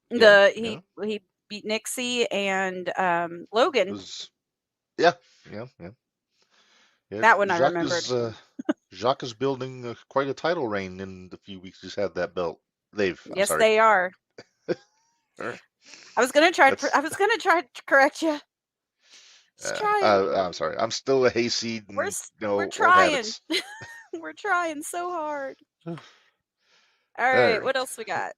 he beat Nixie and Logan. Yeah. That one I remembered. Jacques is building quite a title reign in the few weeks he's had that belt. They are. I was gonna try to correct you. I'm sorry. I'm still a hayseed. We're trying. We're trying so hard. All right. What else we got?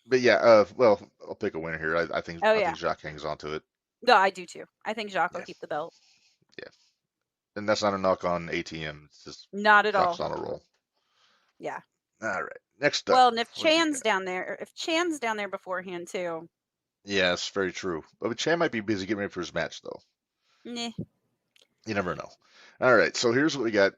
But yeah, well, I'll pick a winner here. I think Jacques hangs on to it. No, I do too. I think Jacques will keep the belt. Yeah. And that's not a knock on ATM. It's just not at Jacques all. On a roll. Yeah. All right. Next up. Well, and if Chan's down there beforehand too. Yeah, that's very true. But Chan might be busy getting ready for his match though. Nah. You never know. All right, so here's what we got.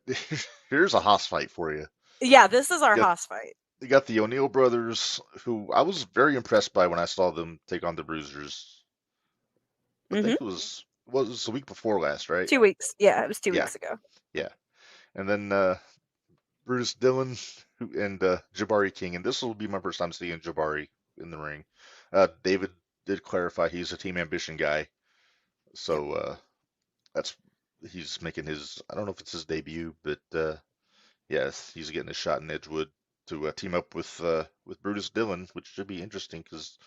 Here's a Haas fight for you. Yeah, this is our Haas fight. You got the O'Neill brothers, who I was very impressed by when I saw them take on the Bruisers. I think it was the week before last, right? 2 weeks. Yeah, it was 2 Yeah. weeks ago. Yeah. And then Brutus Dillon and Jabari King, and this will be my first time seeing Jabari in the ring. David did clarify he's a Team Ambition guy, so he's making his, I don't know if it's his debut, but yes, he's getting a shot in Edgewood to team up with Brutus Dillon, which should be interesting because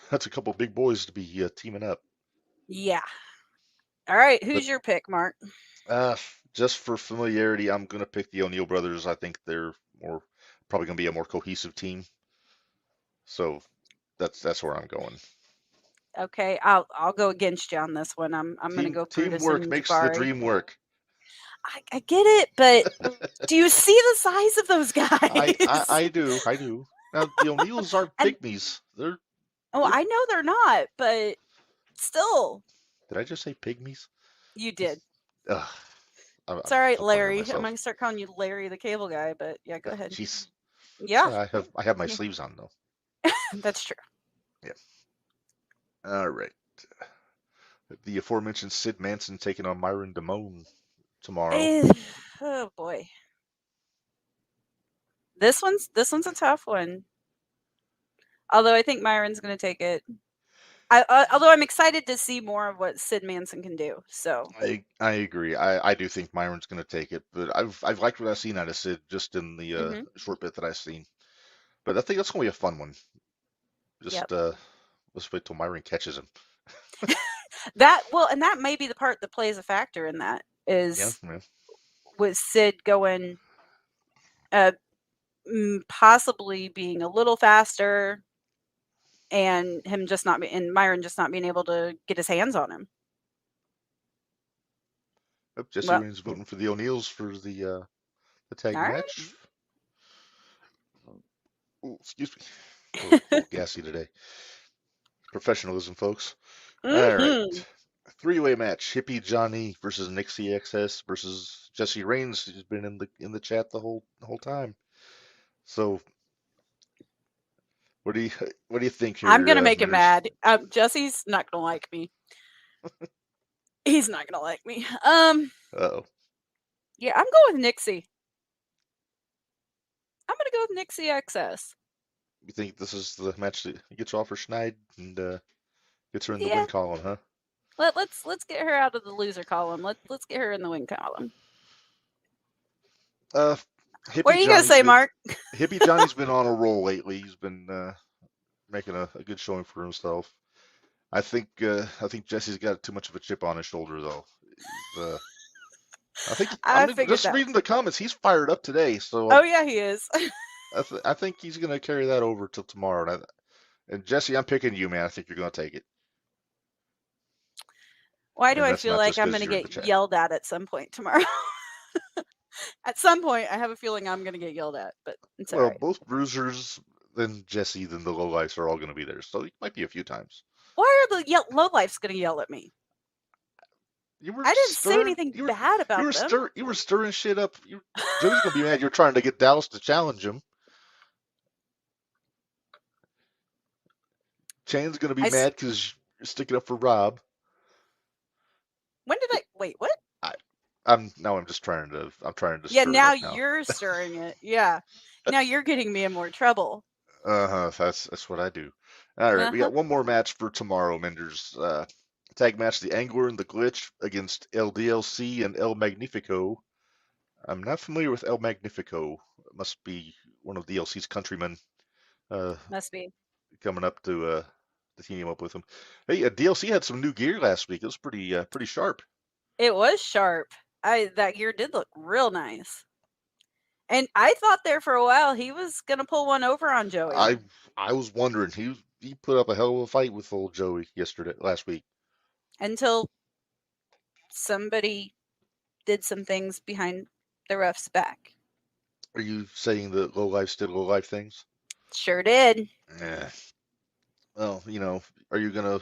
that's a couple big boys to be teaming up. Yeah. All right, who's But- your pick, Mark? Just for familiarity, I'm gonna pick the O'Neill brothers. I think they're probably gonna be a more cohesive team. So that's where I'm going. Okay, I'll go against you on this one. I'm gonna go Brutus Teamwork and makes the Jabari. dream work. I get it, but do you see the size of those guys? I do. Now the O'Neills aren't And- pygmies. I know they're not, but still, Did I just say pygmies? you did. Ugh, It's all right, I'm Larry. myself. I'm gonna start calling you Larry the Cable Guy, but yeah, go ahead. Jeez. Yeah, I have my Yeah. sleeves on though. that's true. All right. The aforementioned Sid Manson taking on Myron Damone tomorrow. Oh boy, this one's a tough one. Although I think Myron's gonna take it. Although I'm excited to see more of what Sid Manson can do. So I agree. I do think Myron's going to take it, but I've liked what I've seen out of Sid just in the short bit that I've seen. But I think that's going to be a fun one. Just let's wait till Myron catches him. and that may be the part that plays a factor in that is Yeah. with Sid going, possibly being a little faster, and him just not and Myron just not being able to get his hands on him. Jesse Well- Raines voting for the O'Neills for the tag All right. match. Oh, excuse me. A little gassy today. Professionalism, folks. All Mhm. right. Three-way match: Hippie Johnny versus Nixie XS versus Jesse Raines, who's been in the chat the whole time. So, what do you think here? I'm gonna make him Minderz? mad. Jesse's not gonna like me. He's not gonna like me. Uh-oh. Yeah, I'm going with Nixie. I'm gonna go with Nixie XS. You think this is the match that gets her off her schneid and gets her in the Yeah. win column, huh? Let's get her out of the loser column. Let's get her in the win column. Hippie What are you gonna Johnny's say, been- Mark? Hippie Johnny's been on a roll lately. He's been making a good showing for himself. I think Jesse's got too much of a chip on his shoulder, though. I think I I'm figured just that. reading the comments. He's fired up today, so Oh yeah, he is. I think he's gonna carry that over till tomorrow. And Jesse, I'm picking you, man. I think you're gonna take it. Why do And I that's feel not like just I'm 'cause gonna you're in the get chat. yelled at some point tomorrow? At some point, I have a feeling I'm gonna get yelled at, but it's Well, alright. both Bruisers, then Jesse, then the Lowlifes are all gonna be there, so it might be a few times. Why are the Lowlifes gonna yell at me? You were I didn't say stirring- anything you were- bad about You were them. you were stirring shit up. Joey's gonna be mad. You're trying to get Dallas to challenge him. Chain's gonna be I s- mad because you're sticking up for Rob. When did I wait? What? I'm just trying to. I'm trying to. Yeah, stir it now up now. you're stirring it. Yeah, now you're getting me in more trouble. That's what I do. All right, we got one more match for tomorrow, Minderz. Tag match: the Angler and the Glitch against LDLC and El Magnifico. I'm not familiar with El Magnifico. It must be one of DLC's countrymen. Must be. Coming up to team up with him. Hey, DLC had some new gear last week. It was pretty sharp. It was sharp. That gear did look real nice. And I thought there for a while he was gonna pull one over on Joey. I was wondering, he put up a hell of a fight with old Joey last week. Until somebody did some things behind the ref's back. Are you saying that Lowlifes did Lowlife things? Sure did. Yeah. Well, are you gonna?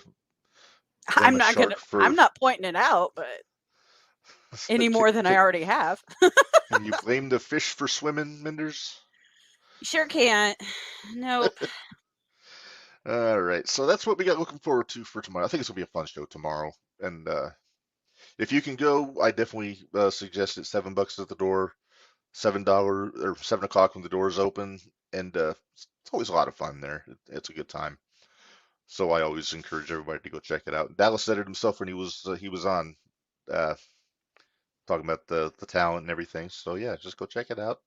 I'm a not shark gonna. for- I'm not pointing it out, but any more than I already have. Can you blame the fish for swimming, Minderz? Sure can't. Nope. All right, so that's what we got looking forward to for tomorrow. I think it's gonna be a fun show tomorrow, and if you can go, I definitely suggest it. $7 at the door, $7 or 7 o'clock when the doors open, and it's always a lot of fun there. It's a good time. So I always encourage everybody to go check it out. Dallas said it himself when he was on uh, talking about the talent and everything. So yeah, just go check it out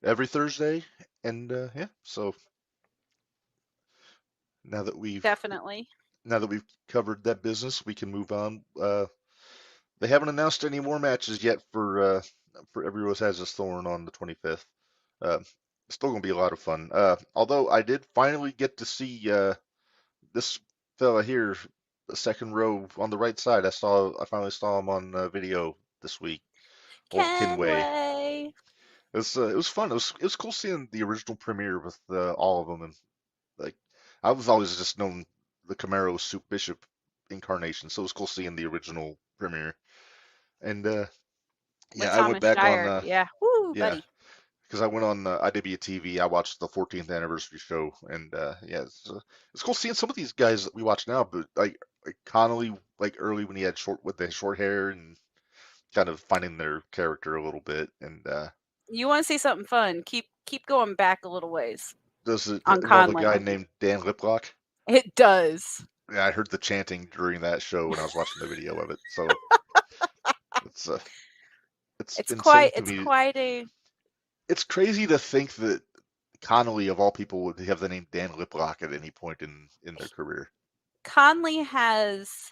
every Thursday. And yeah, so now that we've Definitely. now that we've covered that business, we can move on. They haven't announced any more matches yet for Every Rose Has Its Thorn on the 25th. Uh, Still gonna be a lot of fun. Although I did finally get to see this fella here, the second row on the right side. I finally saw him on video this week. Old Kinway. Kenway. It was fun. It was cool seeing the original premiere with all of them, and like I was always just known the Camaro Soup Bishop incarnation, so it was cool seeing the original premiere. And With yeah, I went Thomas back on Shire. Yeah. Woo, yeah, buddy. because I went on IWTV. I watched the 14th anniversary show, and yeah, it's cool seeing some of these guys that we watch now, but like Connolly, like early when he had short hair and kind of finding their character a little bit, and You want to see something fun? Keep going back a little ways. does it On involve a Conley. guy named Dan Liplock? It does. Yeah, I heard the chanting during that show when I was watching the video of it. So it's It's insane quite to it's me. quite a It's crazy to think that Connolly, of all people, would have the name Dan Liplock at any point in their career. Conley has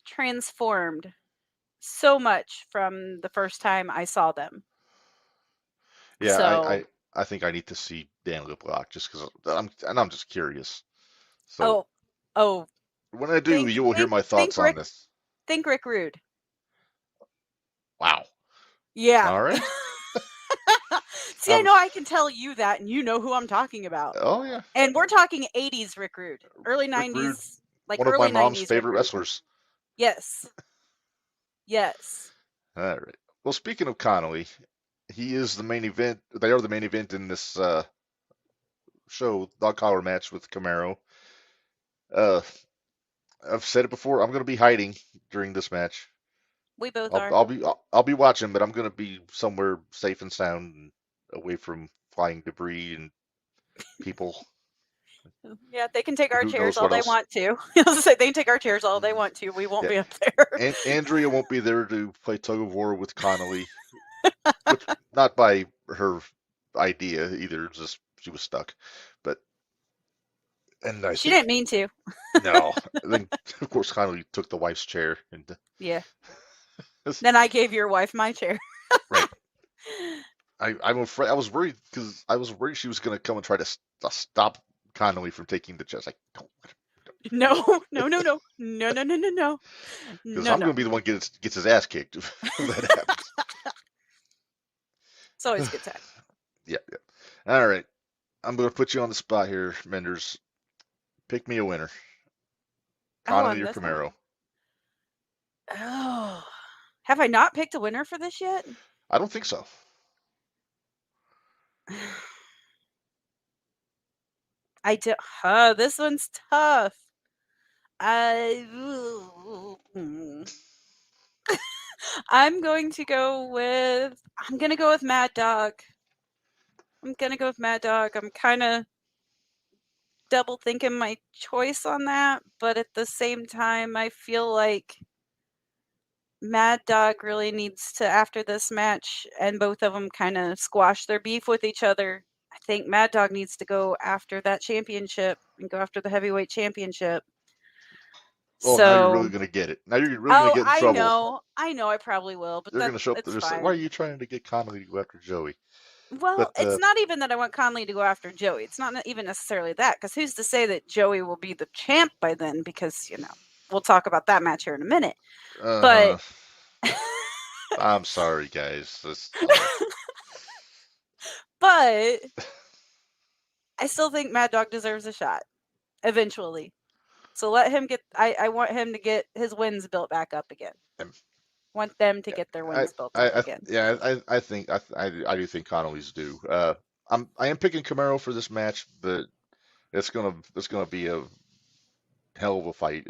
transformed so much from the first time I saw them. Yeah, So I think I need to see Dan Liplock just because I'm just curious. So oh when I do, you will hear my thoughts on this. think Rick Rude. Wow. Yeah. All right. See, I know I can tell you that, and you know who I'm talking about. Oh yeah. And we're talking 80s Rick Rude, early Rick 90s, Rude, like one of early my mom's 90s favorite Rick Rude. wrestlers. Yes. Yes. All right. Well, speaking of Connolly, he is the main event. They are the main event in this show, dog collar match with Camaro. I've said it before. I'm going to be hiding during this match. We both I'll, are. I'll be watching, but I'm going to be somewhere safe and sound, and away from flying debris and people. Yeah, they can take our Who chairs knows all what they else? want to. They can take our chairs all they want to. We won't Yeah. be up there. And Andrea won't be there to play tug of war with Connolly, which not by her idea either. Just she was stuck, but and I She think didn't mean to. no. Then of course Connolly took the wife's chair, and Yeah. Then I gave your wife my chair. right. I'm afraid. I was worried because I was worried she was going to come and try to stop Connolly from taking the chair. I was like, don't let her. No. No. Because I'm going to be the one gets his ass kicked if that happens. It's always a good time. Yeah. All right. I'm going to put you on the spot here, Minderz. Pick me a winner. Connolly or Camaro? Oh. Have I not picked a winner for this yet? I don't think so. I do. This one's tough. I'm going to go with Mad Dog. I'm kind of double thinking my choice on that, but at the same time, I feel like Mad Dog really needs to, after this match, and both of them kind of squash their beef with each other. I think Mad Dog needs to go after that championship and go after the heavyweight championship. Oh, now you're really going to get it. Now you're really going to get in trouble. I know, I probably will, but they're going to show up there and say, "Why are you trying to get Connolly to go after Joey?" Well, it's not even that I want Conley to go after Joey. It's not even necessarily that, because who's to say that Joey will be the champ by then? Because, we'll talk about that match here in a minute. But I'm sorry, guys. But I still think Mad Dog deserves a shot eventually. So let him get. I want him to get his wins built back up again. Want them to get their wins built up again. Yeah, I think I do think Connolly's due. I am picking Camaro for this match, but it's gonna be a hell of a fight.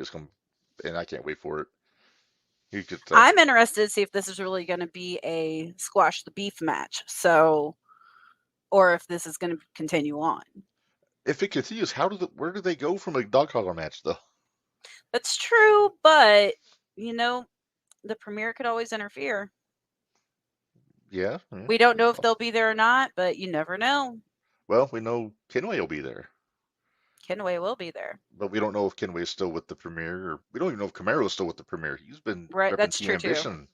And I can't wait for it. You could I'm interested to see if this is really going to be a squash the beef match. So, or if this is going to continue on. if it continues, where do they go from a dog collar match though? That's true, but the Premier could always interfere. Yeah. We don't know if they'll be there or not, but you never know. Well, we know Kenway will be there. Kenway will be there. But we don't know if Kenway is still with the Premier, or we don't even know if Camaro is still with the Premier. He's been Right, that's repping Team true Ambition. too.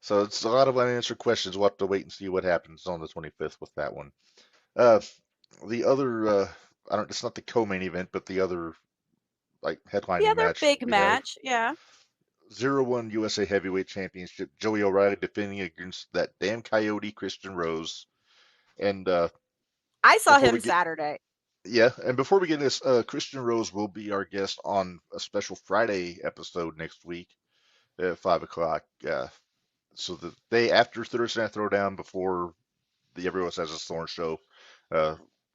So it's a lot of unanswered questions. We'll have to wait and see what happens on the 25th with that one. The other, it's not the co-main event, but the other headlining The other match big we have, match, yeah. 0-1 USA Heavyweight Championship. Joey O'Reilly defending against that damn coyote Christian Rose. And I saw him Saturday. Yeah, and before we get into this, Christian Rose will be our guest on a special Friday episode next week at 5 o'clock. So the day after Thursday Night Throwdown, before the Everyone Has a Thorn show,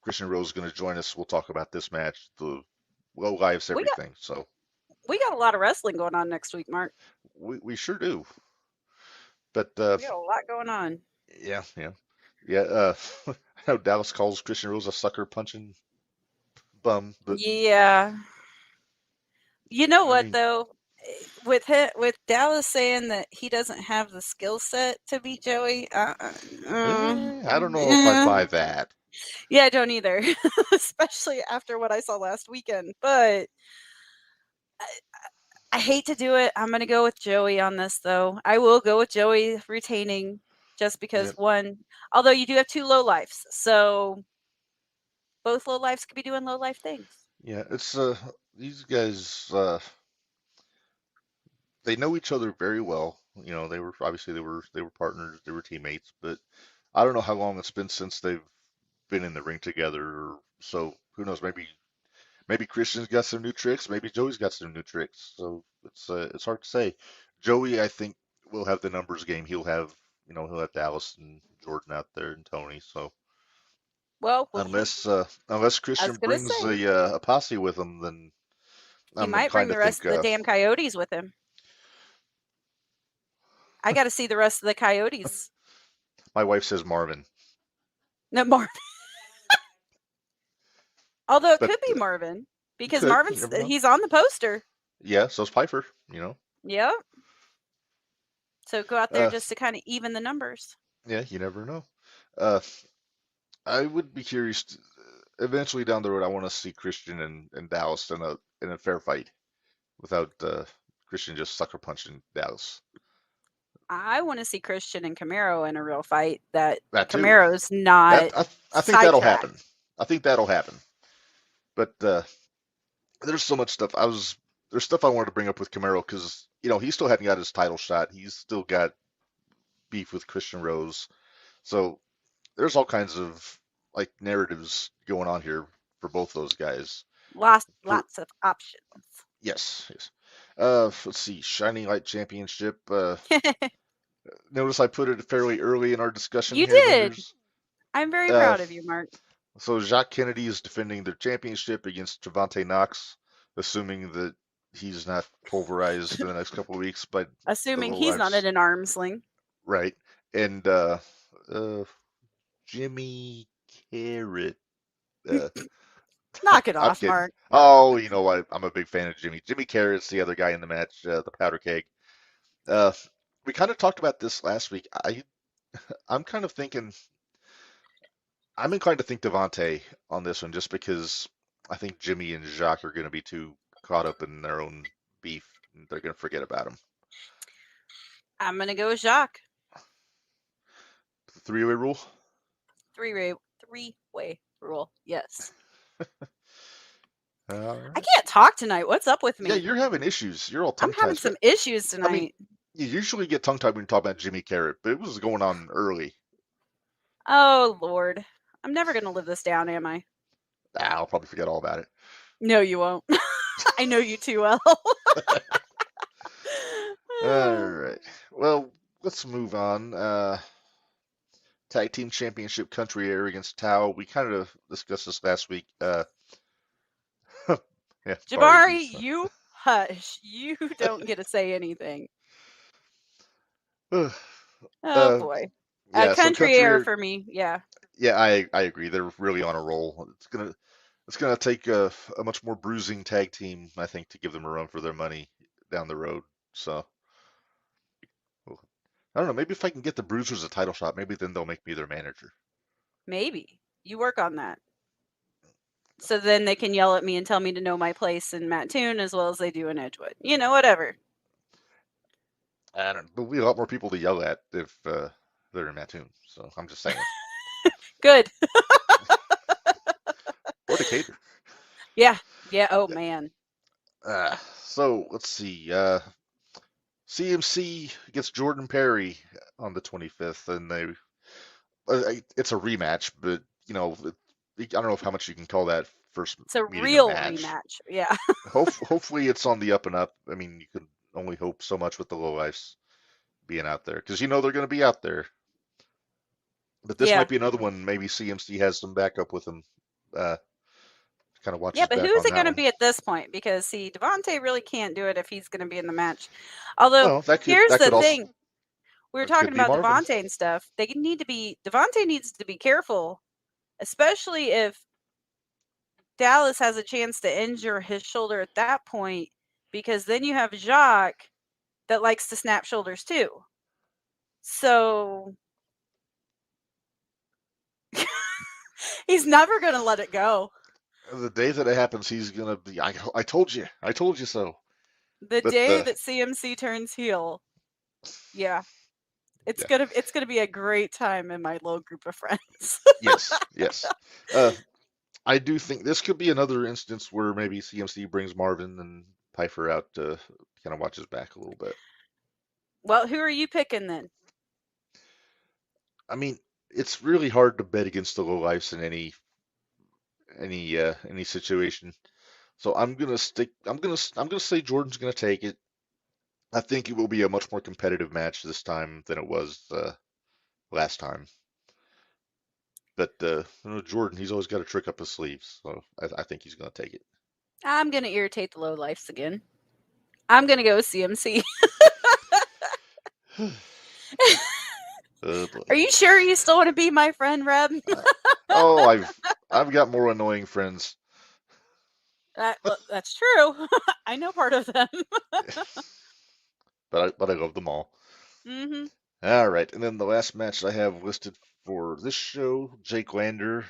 Christian Rose is going to join us. We'll talk about this match, the Lowlifes, everything. So we got a lot of wrestling going on next week, Mark. We sure do. But we got a lot going on. Yeah. I know Dallas calls Christian Rose a sucker punching bum, but yeah. You know what though? With Dallas saying that he doesn't have the skill set to beat Joey, I don't know if I buy that. Yeah, I don't either, especially after what I saw last weekend. But I hate to do it. I'm going to go with Joey on this, though. I will go with Joey retaining just because, although you do have two Lowlifes, so both Lowlifes could be doing Lowlife things. Yeah, it's these guys. They know each other very well. They were partners, they were teammates, but I don't know how long it's been since they've been in the ring together. So who knows? Maybe Christian's got some new tricks. Maybe Joey's got some new tricks. So it's hard to say. Joey, I think, will have the numbers game. He'll have Dallas and Jordan out there and Tony. So unless Christian brings a posse with him, then he might bring the rest of the damn Coyotes with him. I got to see the rest of the Coyotes. My wife says Marvin. No, Marvin. Although it could be Marvin, because he's on the poster. Yeah, so's Piper, Yep. So go out there just to kind of even the numbers. Yeah, you never know. I would be curious. Eventually down the road, I want to see Christian and Dallas in a fair fight, without Christian just sucker punching Dallas. I want to see Christian and Camaro in a real fight. That Camaro's not. I think that'll happen. I think that'll happen. But there's so much stuff. There's stuff I wanted to bring up with Camaro because he still hadn't got his title shot. He's still got beef with Christian Rose. So there's all kinds of narratives going on here for both those guys. Lots of options. Yes. Let's see. Shining Light Championship. Notice I put it fairly early in our discussion. You did. I'm very proud of you, Mark. So Jacques Kennedy is defending their championship against Javante Knox, assuming that he's not pulverized in the next couple of weeks. But assuming he's not in an arm sling. Right. And Jimmy Carrot. Knock it off, Mark. Oh, you know what? I'm a big fan of Jimmy. Jimmy Carrot's the other guy in the match, the powder keg. We kind of talked about this last week. I'm kind of thinking, I'm inclined to think Devontae on this one, just because I think Jimmy and Jacques are going to be too caught up in their own beef, and they're going to forget about him. I'm going to go with Jacques. Three-way rule? Three-way rule, yes. Right. I can't talk tonight. What's up with me? Yeah, you're having issues. You're all tongue-tied. I'm having some issues tonight. I mean, you usually get tongue-tied when you talk about Jimmy Carrot, but it was going on early. Oh, Lord. I'm never going to live this down, am I? I'll probably forget all about it. No, you won't. I know you too well. All right. Well, let's move on. Tag Team Championship Country Air against Tao. We kind of discussed this last week. Yeah, Jabari, you hush. You don't get to say anything. Oh boy. Yeah, so Country Air for me. Yeah. Yeah, I agree. They're really on a roll. It's gonna take a much more bruising tag team, I think, to give them a run for their money down the road. So I don't know. Maybe if I can get the Bruisers a title shot, maybe then they'll make me their manager. Maybe you work on that. So then they can yell at me and tell me to know my place in Mattoon as well as they do in Edgewood. You know, whatever. I don't. There'll be a lot more people to yell at if they're in Mattoon. So I'm just saying. Good. Or Decatur. Yeah. Yeah. Oh man. So let's see. CMC gets Jordan Perry on the 25th, and it's a rematch, but you know, I don't know how much you can call that first. It's a meeting real match. rematch. Yeah. Hopefully it's on the up and up. I mean, you can only hope so much with the Lowlifes being out there, because you know they're going to be out there. But this might be another one. Maybe CMC has some backup with him. Kind of watches. Yeah, but back who's on it going to be at this point? Because see, Devontae really can't do it if he's going to be in the match. Although here's the thing: we were talking about Devontae and stuff. Devontae needs to be careful, especially if Dallas has a chance to injure his shoulder at that point, because then you have Jacques that likes to snap shoulders too. So he's never going to let it go. The day that it happens, he's going to be, I told you so. The day that CMC turns heel, yeah. It's gonna be a great time in my little group of friends. Yes. I do think this could be another instance where maybe CMC brings Marvin and Piper out to kind of watch his back a little bit. Well, who are you picking then? I mean, it's really hard to bet against the Lowlifes in any situation. So I'm gonna say Jordan's gonna take it. I think it will be a much more competitive match this time than it was last time. But Jordan, he's always got a trick up his sleeves, so I think he's gonna take it. I'm gonna irritate the Lowlifes again. I'm gonna go with CMC. Oh, boy. Are you sure you still want to be my friend, Reb? I've got more annoying friends. That's true. I know part of them. but I love them all. Mm-hmm. All right, and then the last match I have listed for this show, Jake Lander.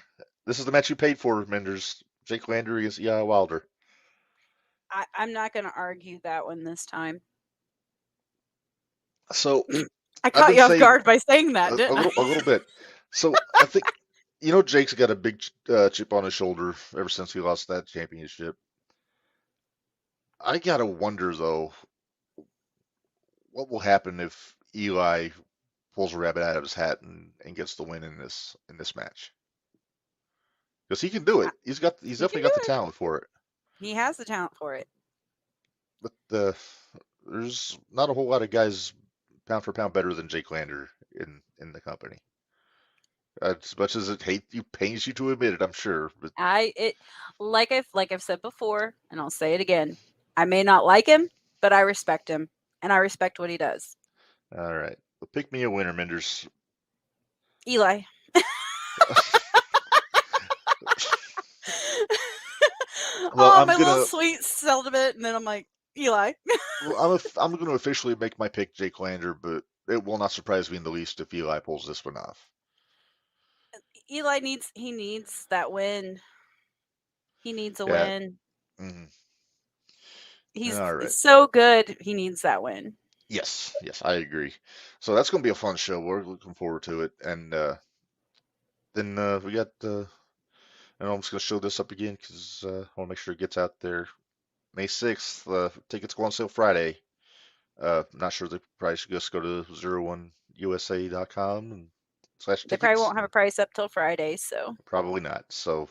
This is the match you paid for, Minderz. Jake Lander against Eli Wilder. I'm not going to argue that one this time. So I caught you off guard by saying that, didn't I? A little bit. So I think Jake's got a big chip on his shoulder ever since he lost that championship. I gotta wonder though, what will happen if Eli pulls a rabbit out of his hat and gets the win in this match? Because he can do it. He's definitely got the talent for it. He has the talent for it. But there's not a whole lot of guys pound for pound better than Jake Lander in the company. As much as it pains you to admit it, I'm sure. But like I've said before, and I'll say it again. I may not like him, but I respect him, and I respect what he does. All right, well, pick me a winner, Minderz. Eli. Well, my little sweet celibate, and then I'm like, Eli. Well, I'm going to officially make my pick Jake Lander, but it will not surprise me in the least if Eli pulls this one off. Eli needs that win. He needs a win. Mm-hmm. He's so good. He needs that win. Yes, I agree. So that's going to be a fun show. We're looking forward to it. And then we got, and I'm just going to show this up again because I want to make sure it gets out there. May 6th, tickets go on sale Friday. Not sure, they probably should just go to 01usa.com and /tickets. They probably won't have a price up till Friday, so. Probably not. So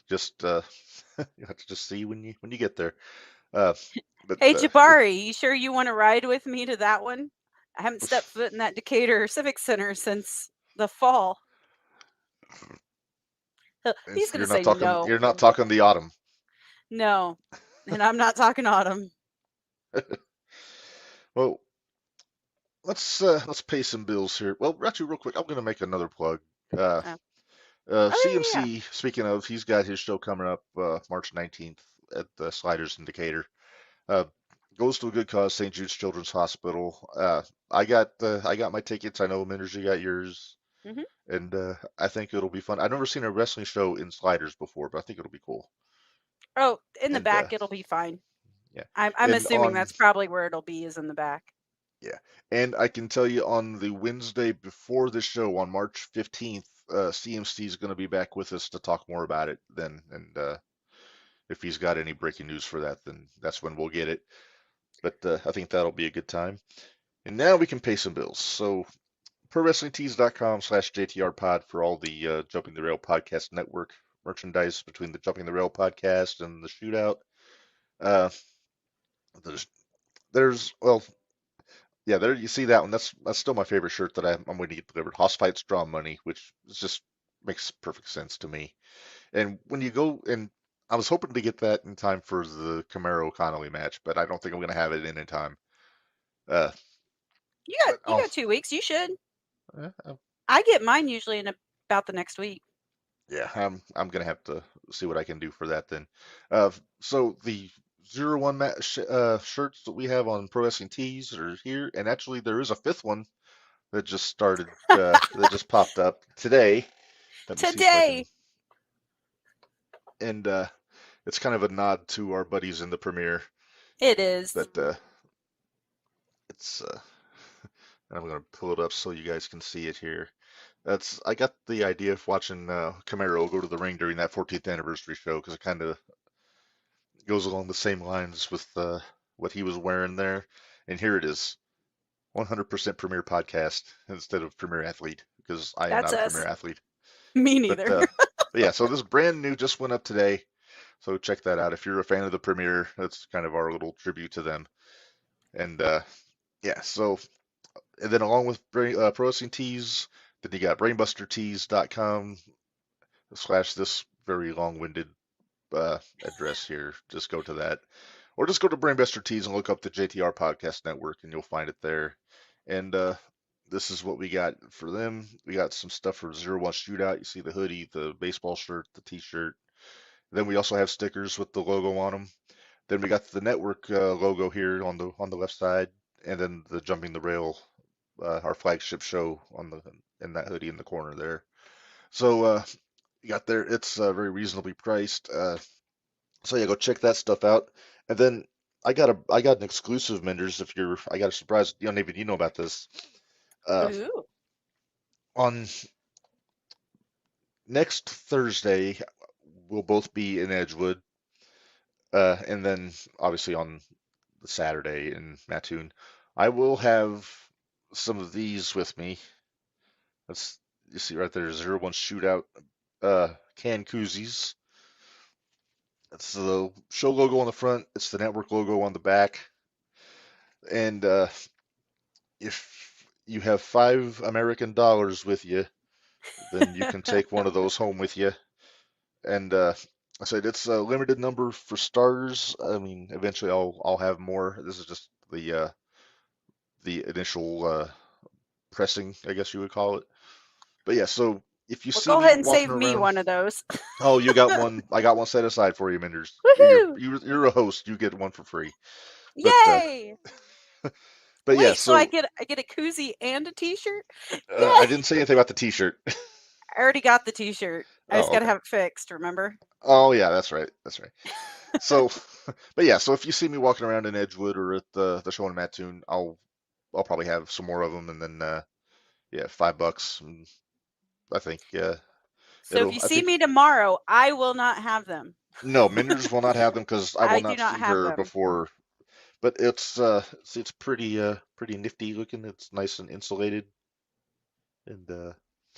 just you have to just see when you get there. But, hey, Jabari, you sure you want to ride with me to that one? I haven't stepped foot in that Decatur Civic Center since the fall. And He's gonna say no. You're not talking the autumn. No, and I'm not talking autumn. Well, let's pay some bills here. Well, actually, real quick, I'm gonna make another plug. Uh, Oh. Oh, yeah. CMC, speaking of, he's got his show coming up March 19th at the Sliders Indicator. Uh, goes to a good cause, St. Jude's Children's Hospital. I got my tickets. I know Minderz, you got yours, Mhm. and I think it'll be fun. I've never seen a wrestling show in Sliders before, but I think it'll be cool. Oh, in the And back, it'll be fine. yeah, I'm and assuming that's probably where it'll be, is in the back. yeah, and I can tell you on the Wednesday before the show on March 15th, CMC is going to be back with us to talk more about it then, and if he's got any breaking news for that, then that's when we'll get it. But I think that'll be a good time. And now we can pay some bills. So ProWrestlingTees.com/JTRPod for all the Jumping the Rail Podcast Network merchandise between the Jumping the Rail podcast and the Shootout. Uh, well, yeah, there you see that one. That's still my favorite shirt that I'm going to get delivered. Hoss Fights Draw Money, which just makes perfect sense to me. And when you go and I was hoping to get that in time for the Camaro Connolly match, but I don't think I'm going to have it in time. You got 2 weeks. You should. Uh, I get mine usually in about the next week. Yeah, I'm gonna have to see what I can do for that then. So the 01 shirts that we have on Pro Wrestling Tees are here, and actually there is a fifth one that just started, that just popped up today. Let me see if I can, and it's kind of a nod to our buddies in the premiere. It is. But it's I'm gonna pull it up so you guys can see it here. I got the idea of watching Camaro go to the ring during that 14th anniversary show because it kind of goes along the same lines with what he was wearing there. And here it is, 100% Premier Podcast instead of Premier Athlete because I am That's not a us. Premier Athlete. Me neither. But yeah, so this brand new just went up today. So check that out. If you're a fan of the Premier, that's kind of our little tribute to them. And yeah, so and then along with Pro Wrestling Tees, then you got brainbustertees.com/this very long-winded address here. Just go to that. Or just go to Brainbuster Tees and look up the JTR Podcast Network and you'll find it there. And this is what we got for them. We got some stuff for 01 Shootout. You see the hoodie, the baseball shirt, the t-shirt. Then we also have stickers with the logo on them. Then we got the network logo here on the left side, and then the Jumping the Rail, our flagship show in that hoodie in the corner there. So you got there. It's very reasonably priced. So yeah, go check that stuff out. And then I got an exclusive, Minderz. I got a surprise. You don't even you know about this. Ooh. On next Thursday, we'll both be in Edgewood, and then obviously on the Saturday in Mattoon, I will have some of these with me. That's you see right there, 01 Shootout can koozies. It's the show logo on the front. It's the network logo on the back. And if you have $5 with you, then you can take one of those home with you. And I said it's a limited number for starters. I mean, eventually I'll have more. This is just the initial pressing, I guess you would call it. But yeah, so if you see go me ahead and walking save me around, one of those. oh, you got one. I got one set aside for you, Minderz. Woohoo! You're a host. You get one for free. But Yay! but Wait, yeah, so I get a koozie and a t-shirt? I didn't say anything about the t-shirt. I already got the t-shirt. I just Oh, gotta okay. have it fixed, remember? Oh yeah, that's right. That's right. So, but yeah, so if you see me walking around in Edgewood or at the show in Mattoon, I'll probably have some more of them, and then yeah, $5. And I think So if you see me tomorrow, I will not have them. No, Minderz will not have them because I will I not do not see have her them. before. But it's pretty pretty nifty looking. It's nice and insulated, and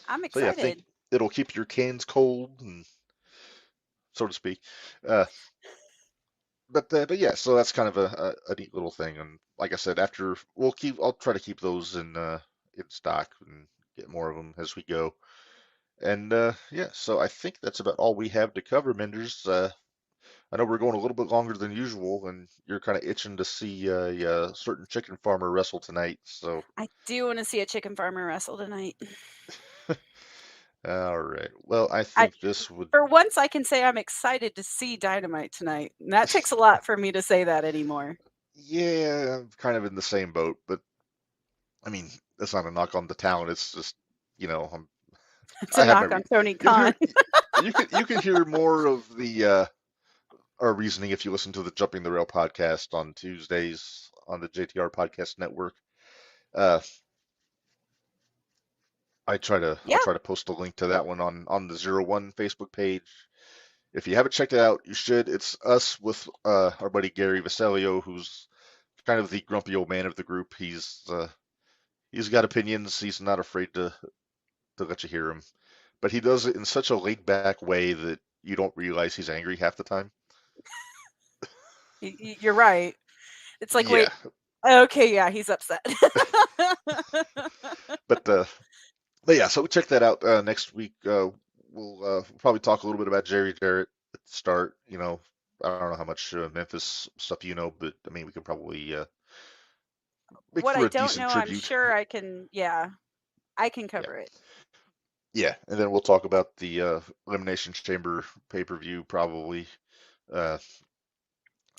I'm so excited. yeah, I think it'll keep your cans cold, and so to speak. But yeah, so that's kind of a neat little thing. And like I said, I'll try to keep those in stock and get more of them as we go. And yeah, so I think that's about all we have to cover, Minderz. I know we're going a little bit longer than usual, and you're kind of itching to see a certain chicken farmer wrestle tonight. So, I do want to see a chicken farmer wrestle tonight. all right. Well, I I, think this would. for once, I can say I'm excited to see Dynamite tonight. And that takes a lot for me to say that anymore. Yeah, I'm kind of in the same boat, but I mean, that's not a knock on the talent. It's just, It's I a have my. knock on Tony You'll Khan. hear, you can hear more of the our reasoning if you listen to the Jumping the Rail podcast on Tuesdays on the JTR Podcast Network. Uh, I'll Yeah. try to post a link to that one on the 01 Facebook page. If you haven't checked it out, you should. It's us with our buddy Gary Vasilio, who's kind of the grumpy old man of the group. He's got opinions. He's not afraid to let you hear him, but he does it in such a laid back way that you don't realize he's angry half the time. You're right. It's like, Yeah, wait, okay, yeah, he's upset. but yeah, so check that out next week. We'll probably talk a little bit about Jerry Jarrett at the start. I don't know how much Memphis stuff you know, but I mean, we could probably make What for I a don't decent know, I'm tribute. sure I can, I can cover it. Yeah, and then we'll talk about the Elimination Chamber pay-per-view probably.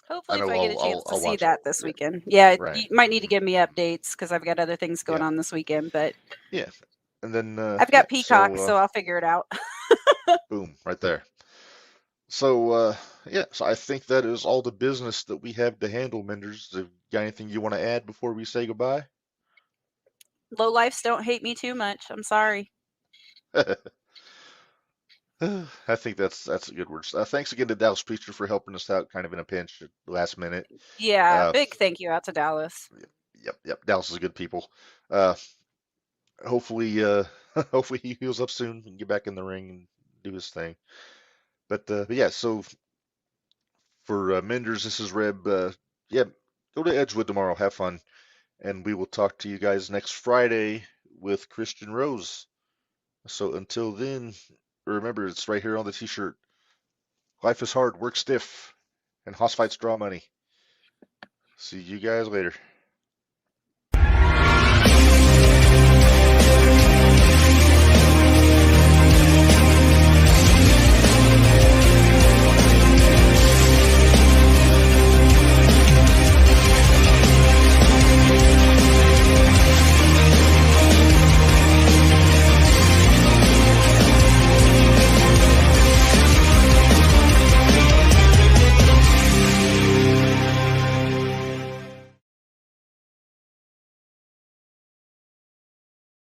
Hopefully, I if know I get a chance to I'll see watch that it. this Yeah, weekend. Yeah, right. you might need to give me updates because I've got other things going Yeah. on this weekend. But Yeah, and then I've got Peacock, so I'll figure it out. boom, right there. So yeah, so I think that is all the business that we have to handle, Minderz. Have you got anything you want to add before we say goodbye? Lowlifes don't hate me too much. I'm sorry. I think that's a good word. Thanks again to Dallas Preacher for helping us out kind of in a pinch at the last minute. Yeah, big thank you out to Dallas. Yep. Dallas is good people. Hopefully, hopefully he heals up soon and get back in the ring and do his thing. But yeah, so for Minderz, this is Reb. Yeah, go to Edgewood tomorrow. Have fun. And we will talk to you guys next Friday with Christian Rose. So until then, remember, it's right here on the t-shirt. Life is hard, work stiff, and hoss fights draw money. See you guys later.